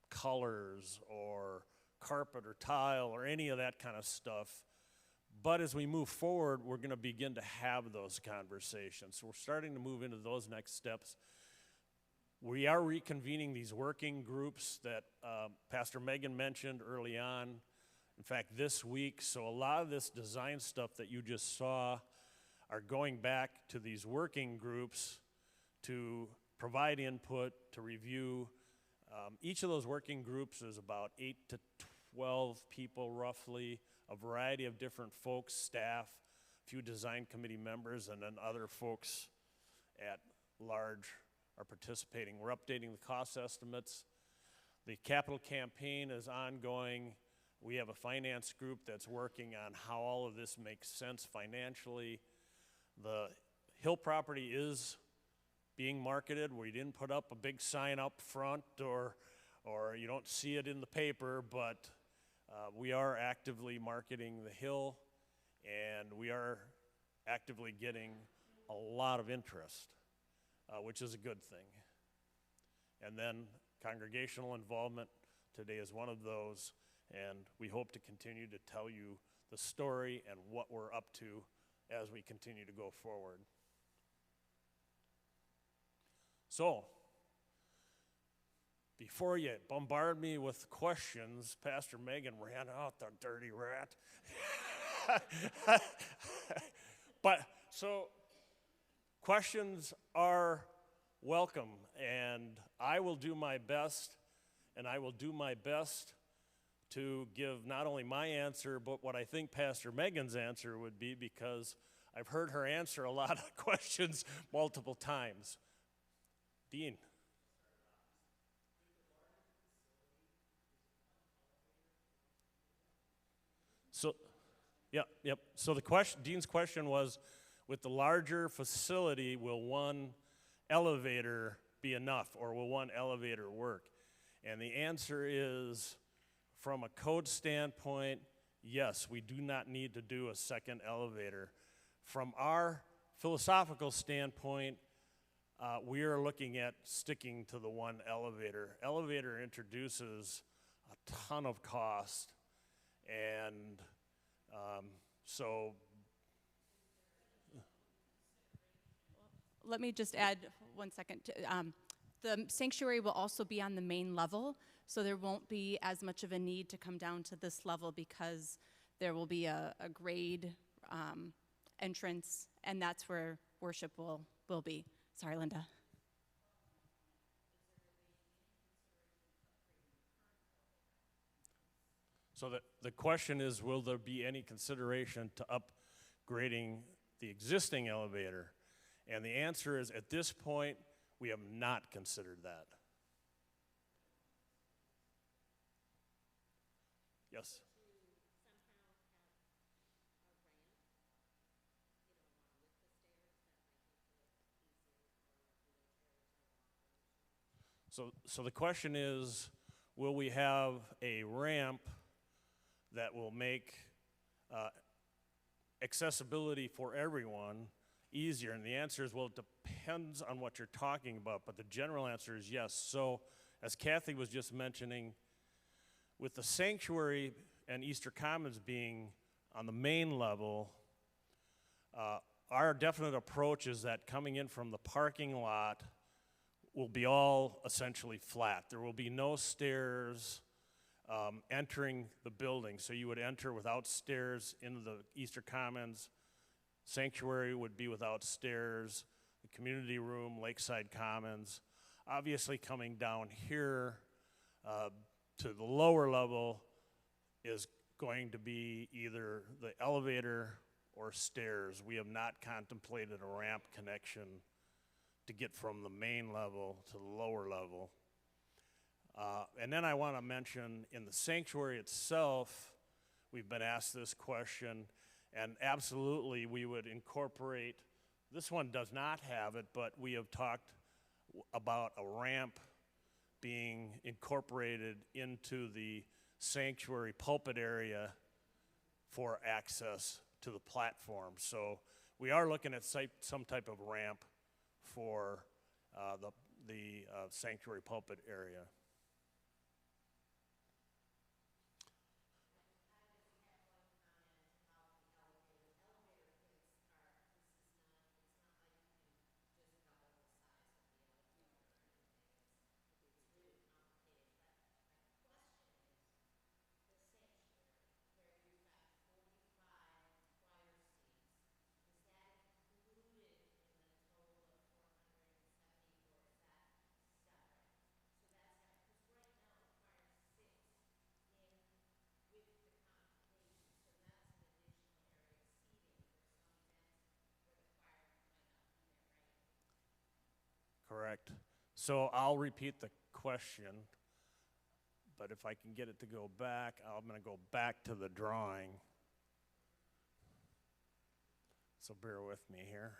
colors or carpet or tile or any of that kind of stuff. But as we move forward, we're going to begin to have those conversations. So we're starting to move into those next steps. We are reconvening these working groups that Pastor Megan mentioned early on. In fact, this week, so a lot of this design stuff that you just saw are going back to these working groups to provide input, to review. Each of those working groups is about 8 to 12 people roughly, a variety of different folks, staff, a few design committee members, and then other folks at large are participating. We're updating the cost estimates. The capital campaign is ongoing. We have a finance group that's working on how all of this makes sense financially. The Hill property is being marketed. We didn't put up a big sign up front, or you don't see it in the paper, but we are actively marketing the Hill, and we are actively getting a lot of interest, which is a good thing. And then congregational involvement today is one of those, and we hope to continue to tell you the story and what we're up to as we continue to go forward. So, before you bombard me with questions, Pastor Megan ran out, the dirty rat. But, so, questions are welcome, and I will do my best, to give not only my answer, but what I think Pastor Megan's answer would be, because I've heard her answer a lot of questions multiple times. Dean. So, yep. So Dean's question was, with the larger facility, will one elevator be enough, or will one elevator work? And the answer is, from a code standpoint, yes, we do not need to do a second elevator. From our philosophical standpoint, we are looking at sticking to the one elevator. Elevator introduces a ton of cost, and so. Let me just add 1 second. The sanctuary will also be on the main level, so there won't be as much of a need to come down to this level, because there will be a grade entrance, and that's where worship will be. Sorry, Linda. So the question is, will there be any consideration to upgrading the existing elevator? And the answer is, at this point, we have not considered that. Yes? So the question is, will we have a ramp that will make accessibility for everyone easier? And the answer is, well, it depends on what you're talking about, but the general answer is yes. So as Kathy was just mentioning, with the sanctuary and Easter Commons being on the main level, our definite approach is that coming in from the parking lot will be all essentially flat. There will be no stairs entering the building, so you would enter without stairs into the Easter Commons. Sanctuary would be without stairs. The community room, Lakeside Commons. Obviously, coming down here to the lower level is going to be either the elevator or stairs. We have not contemplated a ramp connection to get from the main level to the lower level. And then I want to mention in the sanctuary itself, we've been asked this question, and absolutely we would incorporate, this one does not have it, but we have talked about a ramp being incorporated into the sanctuary pulpit area for access to the platform. So we are looking at some type of ramp for the sanctuary pulpit area. Correct. So I'll repeat the question, but if I can get it to go back, I'm going to go back to the drawing. So bear with me here.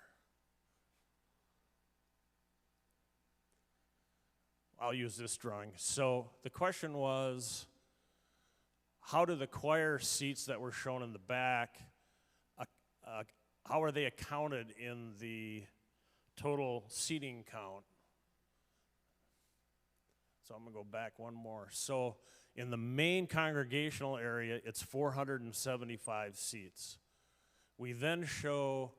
I'll use this drawing. So the question was, how do the choir seats that were shown in the back, how are they accounted in the total seating count? So I'm going to go back one more. So in the main congregational area, it's 475 seats. We then show,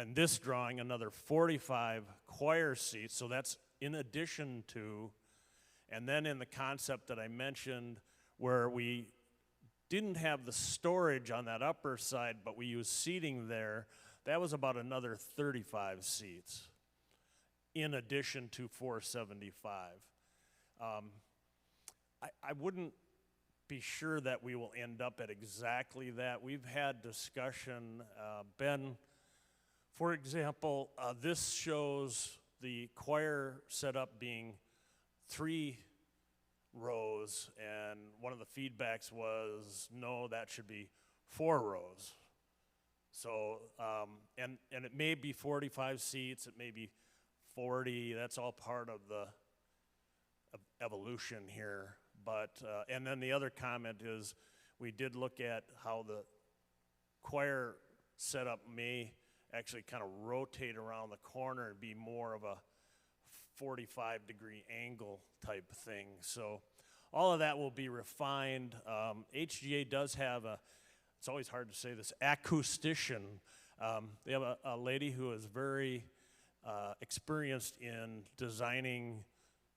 in this drawing, another 45 choir seats, so that's in addition to, and then in the concept that I mentioned where we didn't have the storage on that upper side, but we used seating there, that was about another 35 seats in addition to 475. I wouldn't be sure that we will end up at exactly that. We've had discussion. Ben, for example, this shows the choir setup being 3 rows, and one of the feedbacks was, no, that should be 4 rows. So, and it may be 45 seats, it may be 40, that's all part of the evolution here. But, and then the other comment is, we did look at how the choir setup may actually kind of rotate around the corner and be more of a 45-degree angle type thing. So all of that will be refined. HGA does have it's always hard to say this, acoustician. They have a lady who is very experienced in designing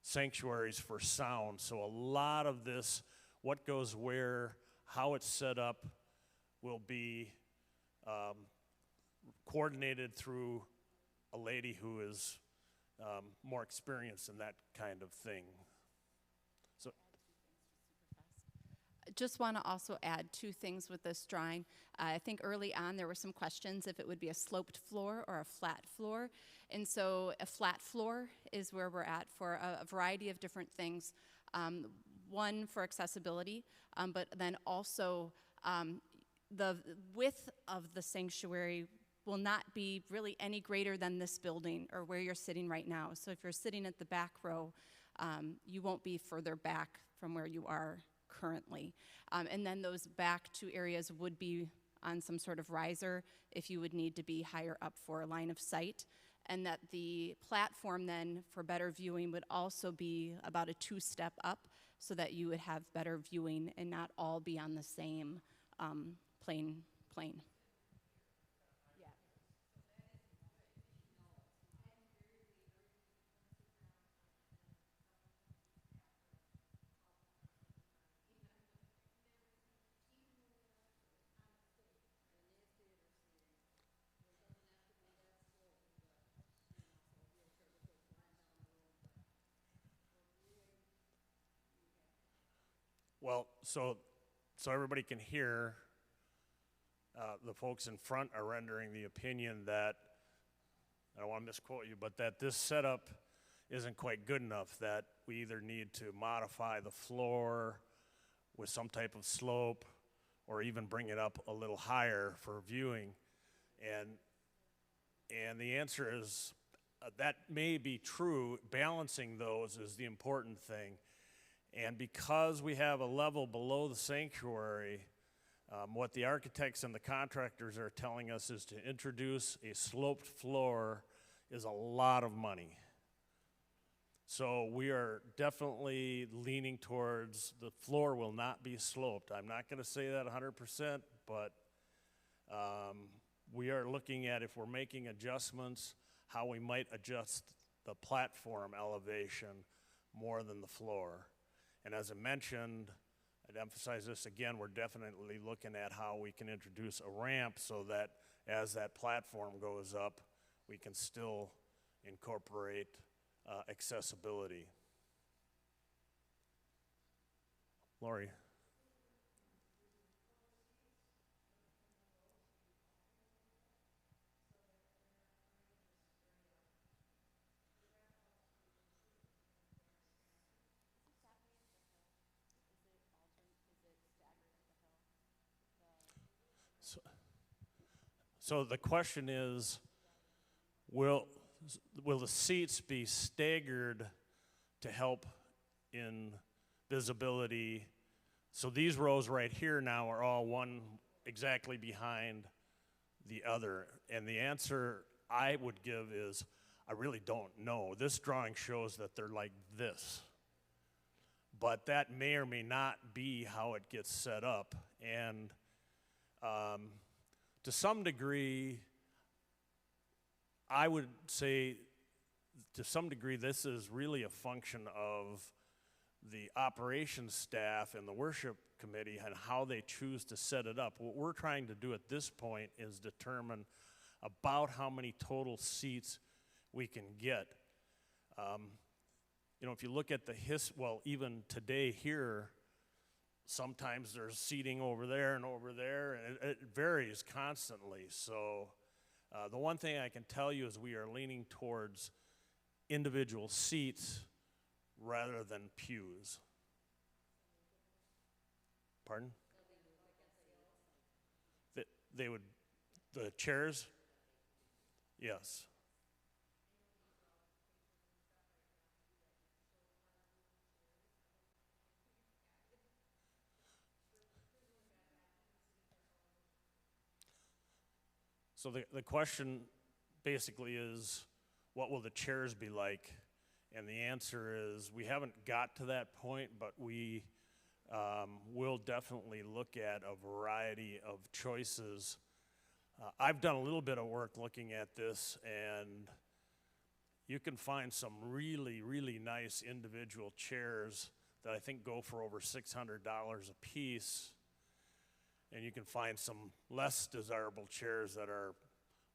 sanctuaries for sound. So a lot of this, what goes where, how it's set up, will be coordinated through a lady who is more experienced in that kind of thing. So, just want to also add 2 things with this drawing. I think early on there were some questions if it would be a sloped floor or a flat floor. And so a flat floor is where we're at for a variety of different things. One, for accessibility, but then also the width of the sanctuary will not be really any greater than this building or where you're sitting right now. So if you're sitting at the back row, you won't be further back from where you are currently. And then those back 2 areas would be on some sort of riser if you would need to be higher up for a line of sight. And that the platform then for better viewing would also be about a 2-step up so that you would have better viewing and not all be on the same plane. Well, so everybody can hear, the folks in front are rendering the opinion that, I don't want to misquote you, but that this setup isn't quite good enough, that we either need to modify the floor with some type of slope or even bring it up a little higher for viewing. And the answer is that may be true. Balancing those is the important thing. And because we have a level below the sanctuary, what the architects and the contractors are telling us is to introduce a sloped floor is a lot of money. So we are definitely leaning towards the floor will not be sloped. I'm not going to say that 100%, but we are looking at, if we're making adjustments, how we might adjust the platform elevation more than the floor. And as I mentioned, I'd emphasize this again, we're definitely looking at how we can introduce a ramp so that as that platform goes up, we can still incorporate accessibility. Lori. So the question is, will the seats be staggered to help in visibility? So these rows right here now are all one exactly behind the other. And the answer I would give is, I really don't know. This drawing shows that they're like this. But that may or may not be how it gets set up. And to some degree, I would say, to some degree, this is really a function of the operations staff and the worship committee and how they choose to set it up. What we're trying to do at this point is determine about how many total seats we can get. You know, if you look at the even today here, sometimes there's seating over there, and it varies constantly. So the one thing I can tell you is we are leaning towards individual seats rather than pews. Pardon? The chairs? Yes. So the question basically is, what will the chairs be like? And the answer is, we haven't got to that point, but we will definitely look at a variety of choices. I've done a little bit of work looking at this, and you can find some really, really nice individual chairs that I think go for over $600 a piece. And you can find some less desirable chairs that are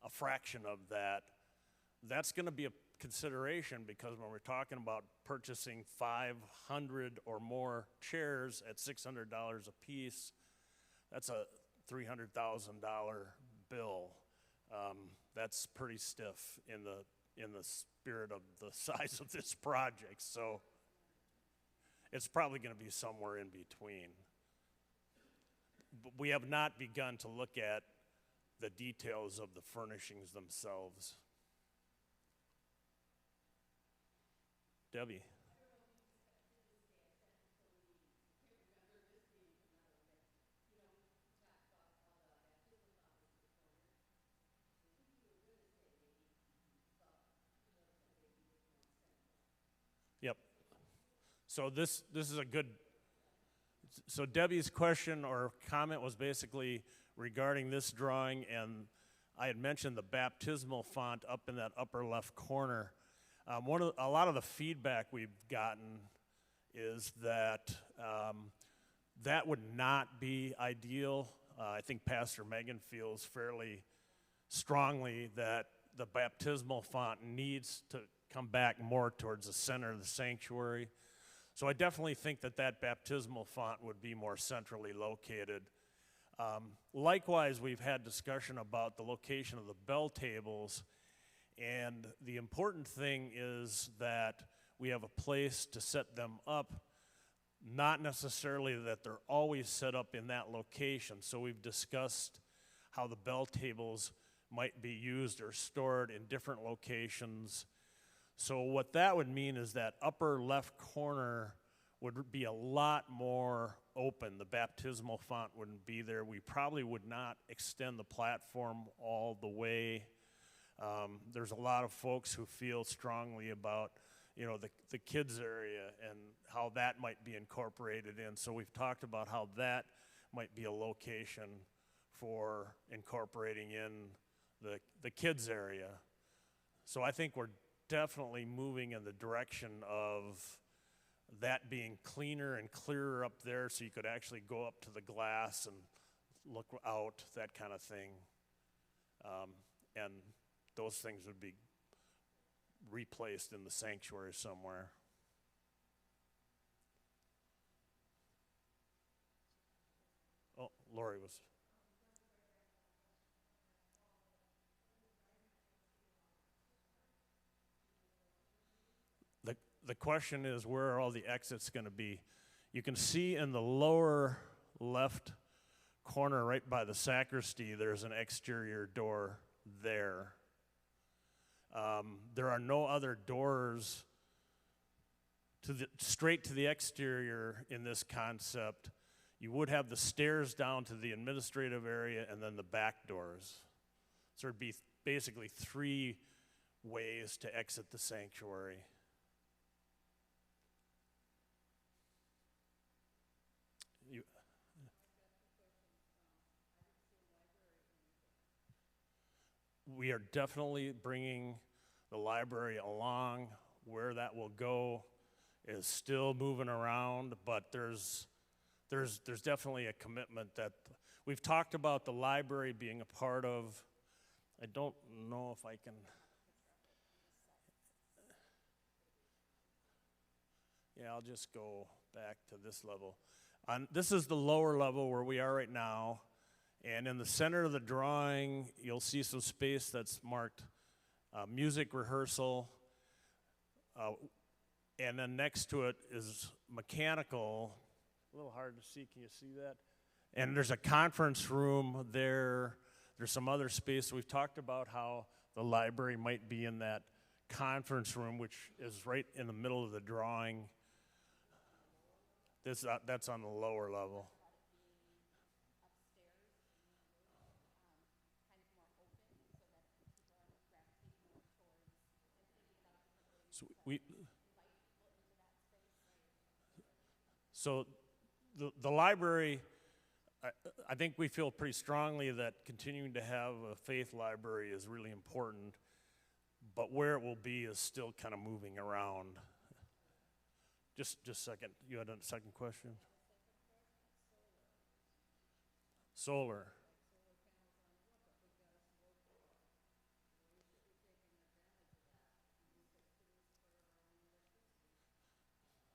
a fraction of that. That's going to be a consideration, because when we're talking about purchasing 500 or more chairs at $600 a piece, that's a $300,000 bill. That's pretty stiff in the spirit of the size of this project. So it's probably going to be somewhere in between. But we have not begun to look at the details of the furnishings themselves. Debbie. Yep. So this is a good. So Debbie's question or comment was basically regarding this drawing, and I had mentioned the baptismal font up in that upper left corner. A lot of the feedback we've gotten is that that would not be ideal. I think Pastor Megan feels fairly strongly that the baptismal font needs to come back more towards the center of the sanctuary. So I definitely think that that baptismal font would be more centrally located. Likewise, we've had discussion about the location of the bell tables, and the important thing is that we have a place to set them up, not necessarily that they're always set up in that location. So we've discussed how the bell tables might be used or stored in different locations. So what that would mean is that upper left corner would be a lot more open. The baptismal font wouldn't be there. We probably would not extend the platform all the way. There's a lot of folks who feel strongly about, you know, the kids area and how that might be incorporated in. So we've talked about how that might be a location for incorporating in the kids area. So I think we're definitely moving in the direction of that being cleaner and clearer up there, so you could actually go up to the glass and look out, that kind of thing. And those things would be replaced in the sanctuary somewhere. Oh, Lori was. The question is, where are all the exits going to be? You can see in the lower left corner, right by the sacristy, there's an exterior door there. There are no other doors straight to the exterior in this concept. You would have the stairs down to the administrative area and then the back doors. So there'd be basically 3 ways to exit the sanctuary. We are definitely bringing the library along. Where that will go is still moving around, but there's definitely a commitment that we've talked about the library being a part of. I don't know if I can. Yeah, I'll just go back to this level. This is the lower level where we are right now. And in the center of the drawing, you'll see some space that's marked music rehearsal. And then next to it is mechanical. A little hard to see. Can you see that? And there's a conference room there. There's some other space. We've talked about how the library might be in that conference room, which is right in the middle of the drawing. That's on the lower level. So the library, I think we feel pretty strongly that continuing to have a faith library is really important, but where it will be is still kind of moving around. Just a second. You had a second question? Solar.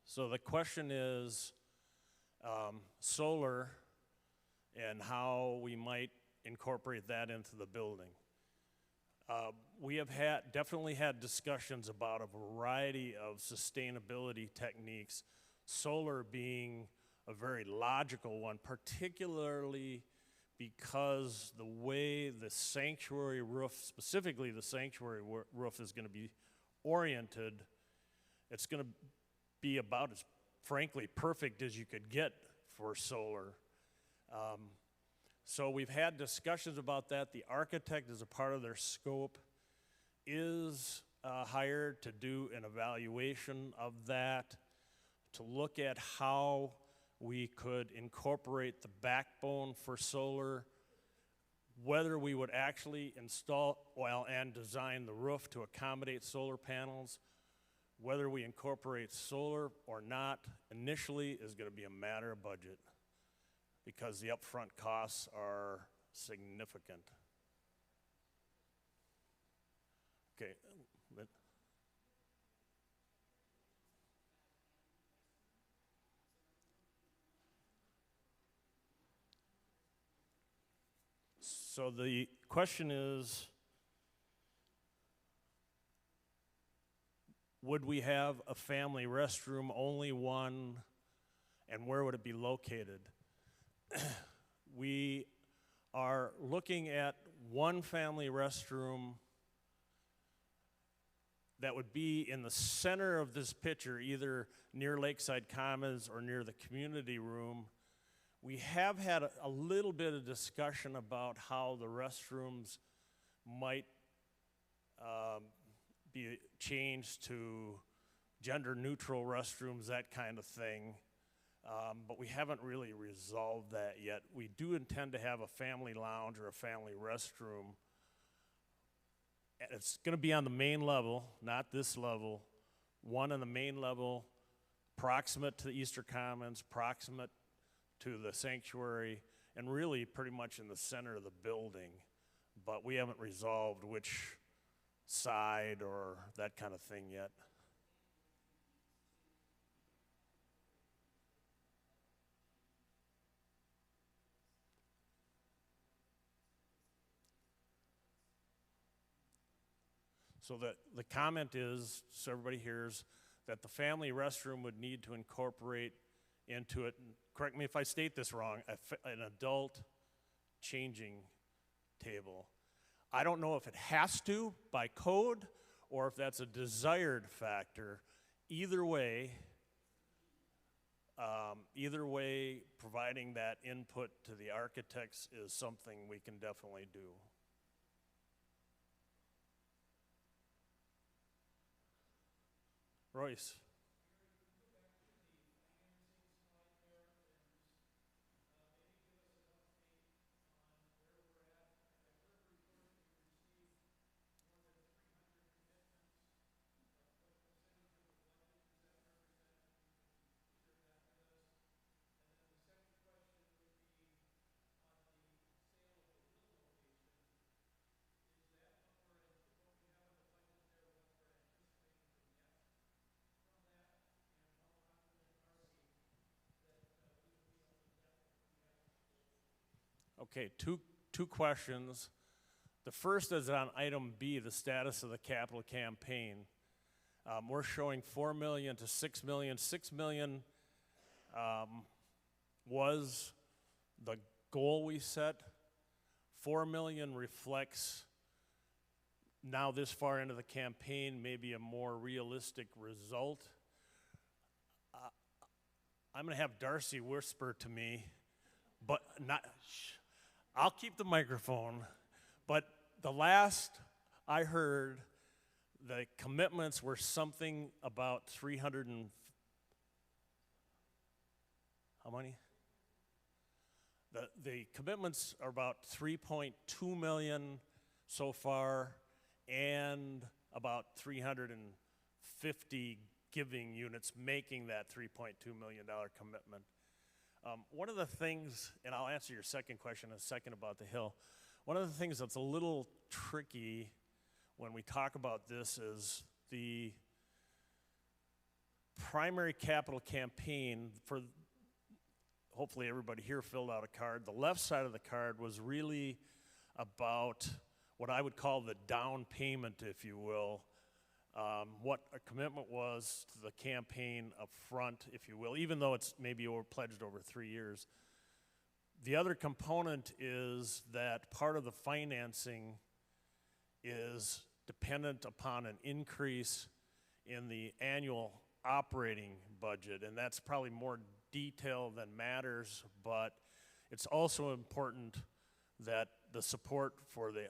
So the question is solar and how we might incorporate that into the building. We have definitely had discussions about a variety of sustainability techniques, solar being a very logical one, particularly because the way the sanctuary roof, specifically the sanctuary roof, is going to be oriented, it's going to be about as, frankly, perfect as you could get for solar. So we've had discussions about that. The architect, as a part of their scope, is hired to do an evaluation of that, to look at how we could incorporate the backbone for solar, whether we would actually install and design the roof to accommodate solar panels. Whether we incorporate solar or not initially is going to be a matter of budget, because the upfront costs are significant. Okay. So the question is, would we have a family restroom, only one, and where would it be located? We are looking at one family restroom that would be in the center of this picture, either near Lakeside Commons or near the community room. We have had a little bit of discussion about how the restrooms might be changed to gender-neutral restrooms, that kind of thing. But we haven't really resolved that yet. We do intend to have a family lounge or a family restroom. It's going to be on the main level, not this level. One on the main level, proximate to the Easter Commons, proximate to the sanctuary, and really pretty much in the center of the building. But we haven't resolved which side or that kind of thing yet. So the comment is, so everybody hears, that the family restroom would need to incorporate into it, and correct me if I state this wrong, an adult changing table. I don't know if it has to by code or if that's a desired factor. Either way, providing that input to the architects is something we can definitely do. Royce. Okay, two questions. The first is on item B, the status of the capital campaign. We're showing 4 million to 6 million. 6 million was the goal we set. 4 million reflects, now this far into the campaign, maybe a more realistic result. I'm going to have Darcy whisper to me, but not. I'll keep the microphone, but the last I heard, the commitments were something about 300 and, how many? The commitments are about 3.2 million so far, and about 350 giving units making that $3.2 million commitment. One of the things, and I'll answer your second question in a second about the Hill, one of the things that's a little tricky when we talk about this is the primary capital campaign for, hopefully everybody here filled out a card. The left side of the card was really about what I would call the down payment, if you will, what a commitment was to the campaign up front, if you will, even though it's maybe pledged over 3 years. The other component is that part of the financing is dependent upon an increase in the annual operating budget, and that's probably more detail than matters, but it's also important that the support for the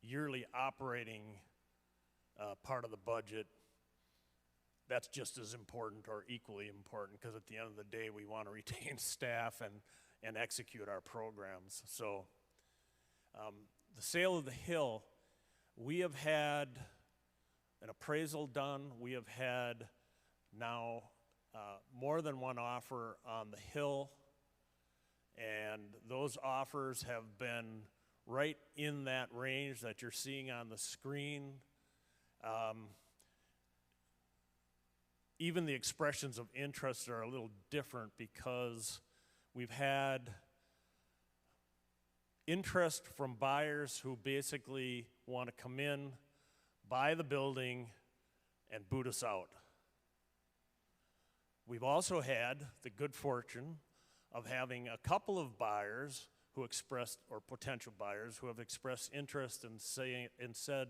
yearly operating part of the budget, that's just as important or equally important, because at the end of the day we want to retain staff and execute our programs. So the sale of the Hill, we have had an appraisal done. We have had now more than one offer on the Hill, and those offers have been right in that range that you're seeing on the screen. Even the expressions of interest are a little different because we've had interest from buyers who basically want to come in, buy the building, and boot us out. We've also had the good fortune of having a couple of buyers who expressed, or potential buyers who have expressed interest and said,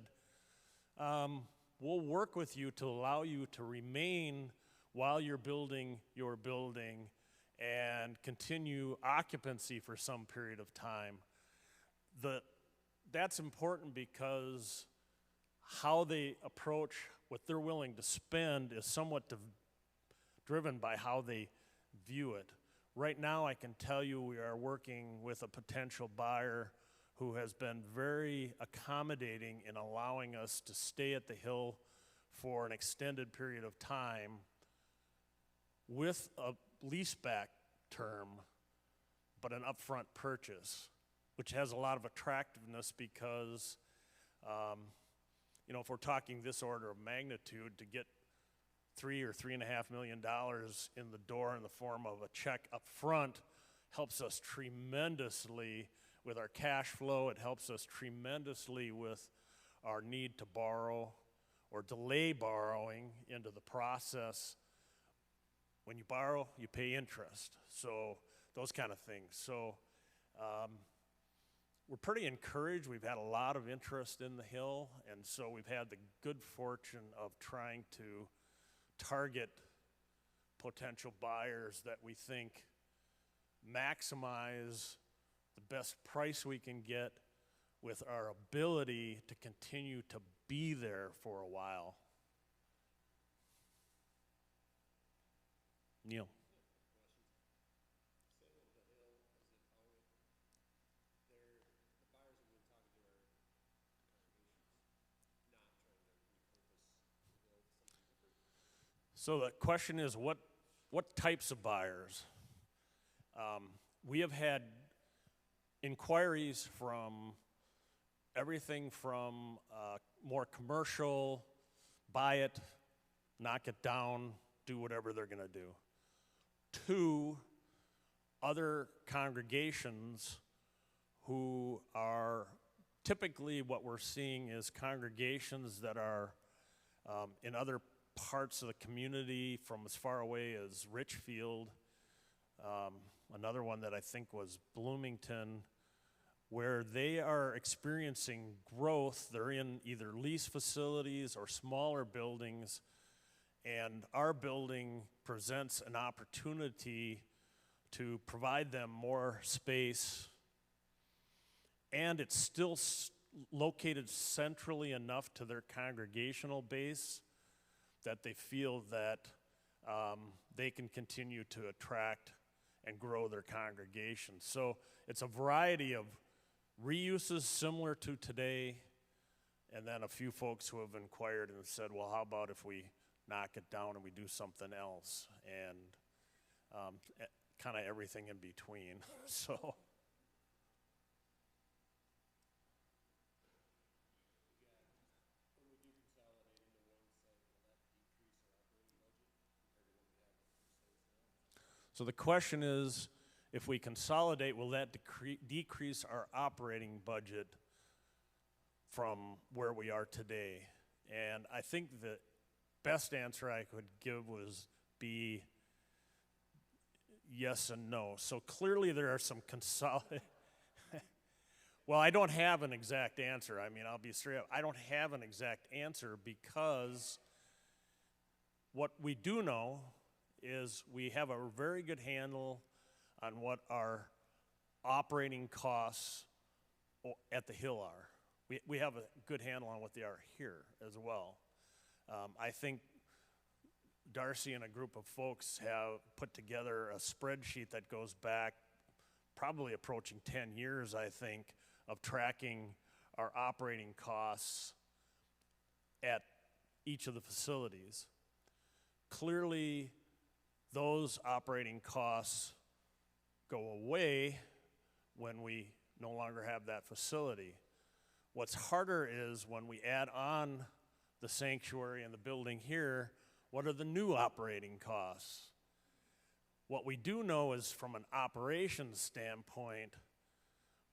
we'll work with you to allow you to remain while you're building your building and continue occupancy for some period of time. That's important because how they approach what they're willing to spend is somewhat driven by how they view it. Right now, I can tell you we are working with a potential buyer who has been very accommodating in allowing us to stay at the Hill for an extended period of time with a leaseback term, but an upfront purchase, which has a lot of attractiveness because, if we're talking this order of magnitude, to get $3 or $3.5 million in the door in the form of a check up front helps us tremendously with our cash flow. It helps us tremendously with our need to borrow or delay borrowing into the process. When you borrow, you pay interest. So those kind of things. So we're pretty encouraged. We've had a lot of interest in the Hill, and so we've had the good fortune of trying to target potential buyers that we think maximize the best price we can get with our ability to continue to be there for a while. Neil. So the question is, what types of buyers? We have had inquiries from everything from more commercial, buy it, knock it down, do whatever they're going to do, to other congregations who are typically what we're seeing is congregations that are in other parts of the community from as far away as Richfield, another one that I think was Bloomington, where they are experiencing growth. They're in either lease facilities or smaller buildings, and our building presents an opportunity to provide them more space, and it's still located centrally enough to their congregational base that they feel that they can continue to attract and grow their congregation. So it's a variety of reuses similar to today, and then a few folks who have inquired and said, well, how about if we knock it down and we do something else, and kind of everything in between. So. So the question is, if we consolidate, will that decrease our operating budget from where we are today? And I think the best answer I could give was be yes and no. So clearly there are some well, I don't have an exact answer. I mean, I'll be straight up. I don't have an exact answer because what we do know is we have a very good handle on what our operating costs at the Hill are. We have a good handle on what they are here as well. I think Darcy and a group of folks have put together a spreadsheet that goes back probably approaching 10 years, I think, of tracking our operating costs at each of the facilities. Clearly, those operating costs go away when we no longer have that facility. What's harder is when we add on the sanctuary and the building here, what are the new operating costs? What we do know is from an operations standpoint,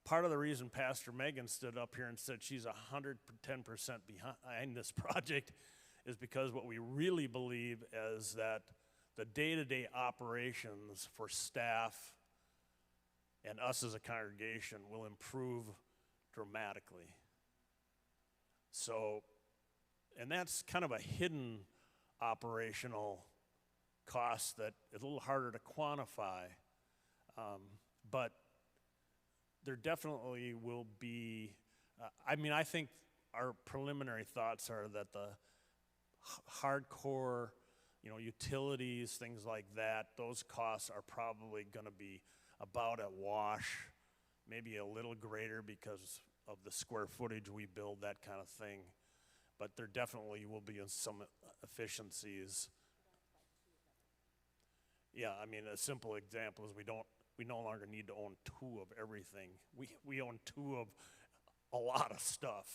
part of the reason Pastor Megan stood up here and said she's 110% behind this project is because what we really believe is that the day-to-day operations for staff and us as a congregation will improve dramatically. So, and that's kind of a hidden operational cost that is a little harder to quantify, but there definitely will be, I think our preliminary thoughts are that the hardcore, utilities, things like that, those costs are probably going to be about at wash, maybe a little greater because of the square footage we build, that kind of thing. But there definitely will be some efficiencies. Yeah, a simple example is we no longer need to own two of everything. We own two of a lot of stuff.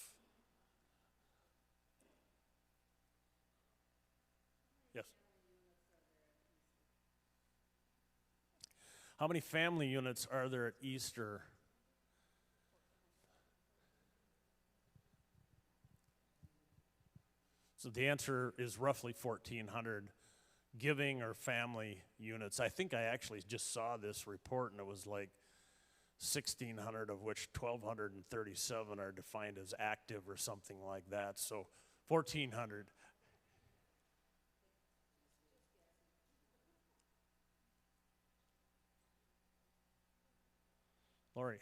Yes. How many family units are there at Easter? So the answer is roughly 1,400 giving or family units. I think I actually just saw this report and it was like 1,600, of which 1,237 are defined as active or something like that. So 1,400. Lori.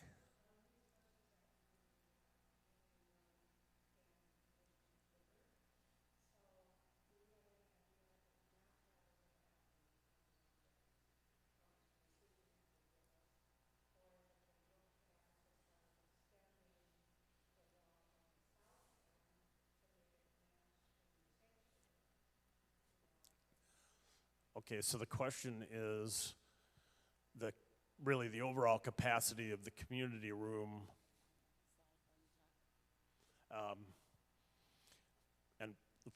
Okay, so the question is really the overall capacity of the community room. And the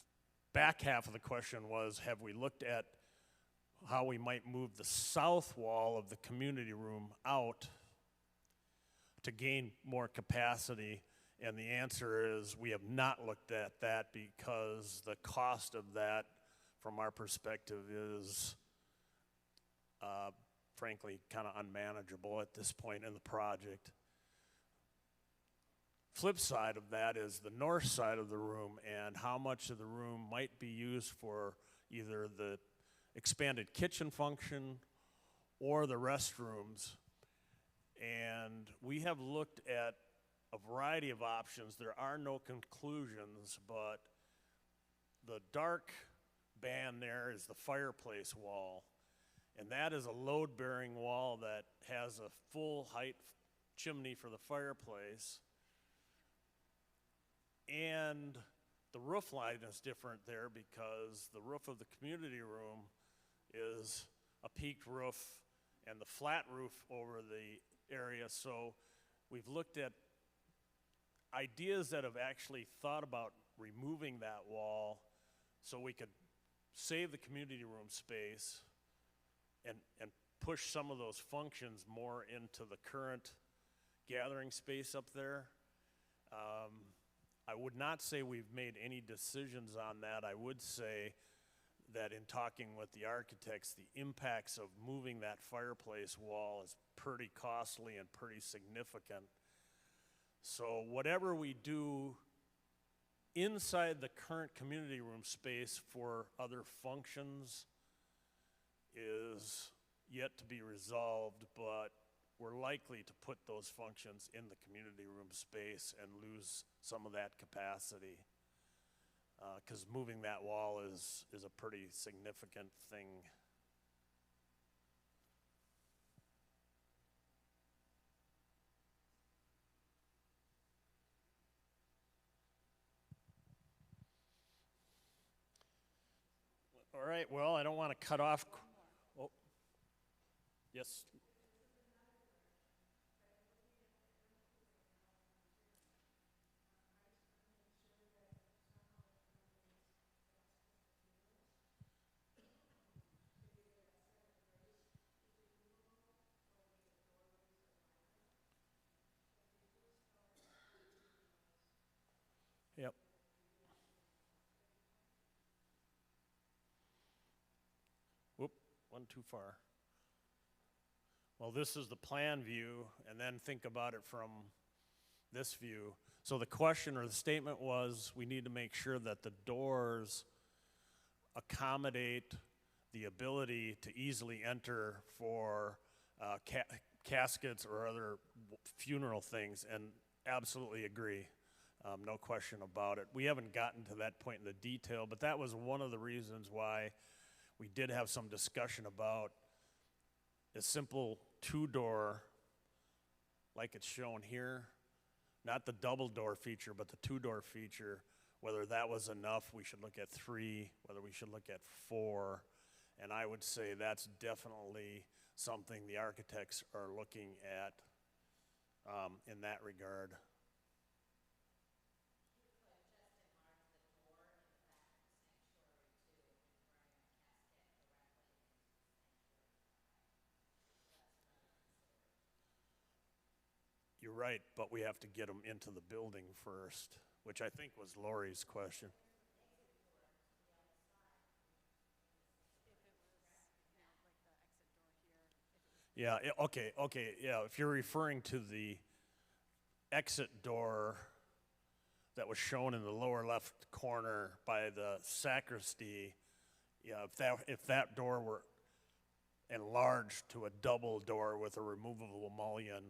back half of the question was, have we looked at how we might move the south wall of the community room out to gain more capacity? And the answer is we have not looked at that because the cost of that from our perspective is frankly kind of unmanageable at this point in the project. Flip side of that is the north side of the room and how much of the room might be used for either the expanded kitchen function or the restrooms. And we have looked at a variety of options. There are no conclusions, but the dark band there is the fireplace wall. And that is a load-bearing wall that has a full height chimney for the fireplace. And the roof line is different there because the roof of the community room is a peaked roof and the flat roof over the area. So we've looked at ideas that have actually thought about removing that wall so we could save the community room space and push some of those functions more into the current gathering space up there. I would not say we've made any decisions on that. I would say that in talking with the architects, the impacts of moving that fireplace wall is pretty costly and pretty significant. So whatever we do inside the current community room space for other functions is yet to be resolved, but we're likely to put those functions in the community room space and lose some of that capacity because moving that wall is a pretty significant thing. All right, well, I don't want to cut off. Oh, yes. one too far. Well, this is the plan view, and then think about it from this view. So the question or the statement was, we need to make sure that the doors accommodate the ability to easily enter for caskets or other funeral things, and absolutely agree. No question about it. We haven't gotten to that point in the detail, but that was one of the reasons why we did have some discussion about a simple two-door, like it's shown here, not the double door feature, but the two-door feature. Whether that was enough, we should look at 3, whether we should look at 4, and I would say that's definitely something the architects are looking at in that regard. You're right, but we have to get them into the building first, which I think was Lori's question. Yeah, okay, yeah, if you're referring to the exit door that was shown in the lower left corner by the sacristy, yeah, if that door were enlarged to a double door with a removable mullion,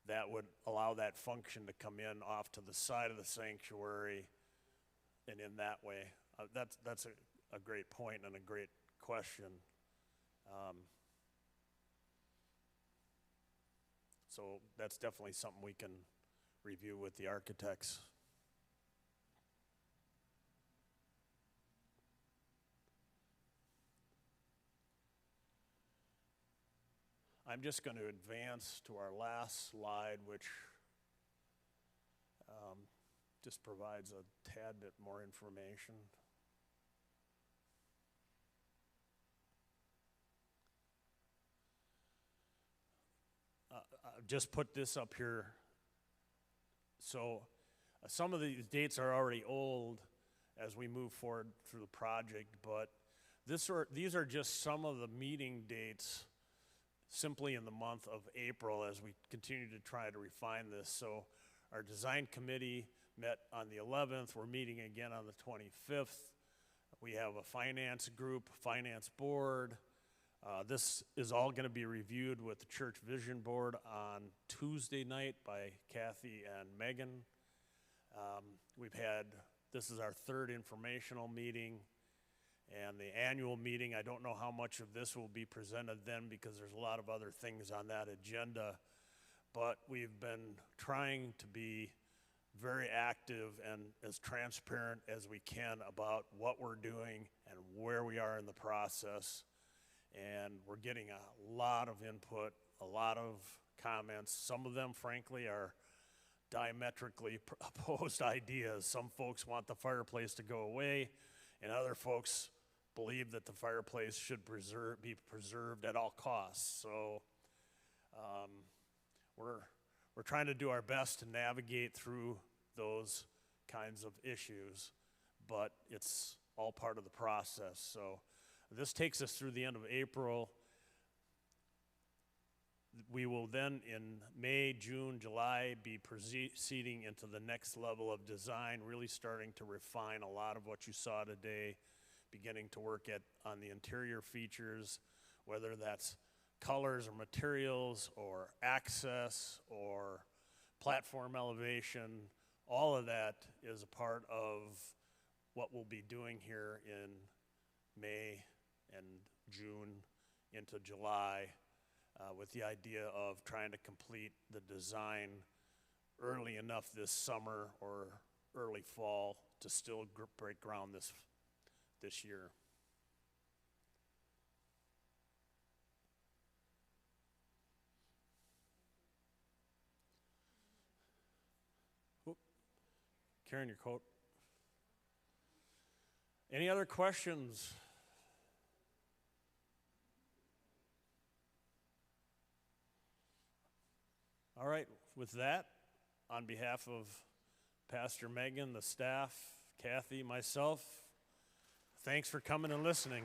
that would allow that function to come in off to the side of the sanctuary, and in that way. That's a great point and a great question. So that's definitely something we can review with the architects. I'm just going to advance to our last slide, which just provides a tad bit more information. I've just put this up here. So some of these dates are already old as we move forward through the project, but these are just some of the meeting dates simply in the month of April as we continue to try to refine this. So our design committee met on the 11th. We're meeting again on the 25th. We have a finance group, finance board. This is all going to be reviewed with the Church Vision Board on Tuesday night by Kathy and Megan. This is our third informational meeting. And the annual meeting, I don't know how much of this will be presented then because there's a lot of other things on that agenda. But we've been trying to be very active and as transparent as we can about what we're doing and where we are in the process. And we're getting a lot of input, a lot of comments. Some of them, frankly, are diametrically opposed ideas. Some folks want the fireplace to go away, and other folks believe that the fireplace should be preserved at all costs. So we're trying to do our best to navigate through those kinds of issues, but it's all part of the process. So this takes us through the end of April. We will then in May, June, July be proceeding into the next level of design, really starting to refine a lot of what you saw today, beginning to work on the interior features, whether that's colors or materials or access or platform elevation. All of that is a part of what we'll be doing here in May and June into July, with the idea of trying to complete the design early enough this summer or early fall to still break ground this year. Oop. Carrying your coat. Any other questions? All right, with that, on behalf of Pastor Megan, the staff, Kathy, myself, thanks for coming and listening.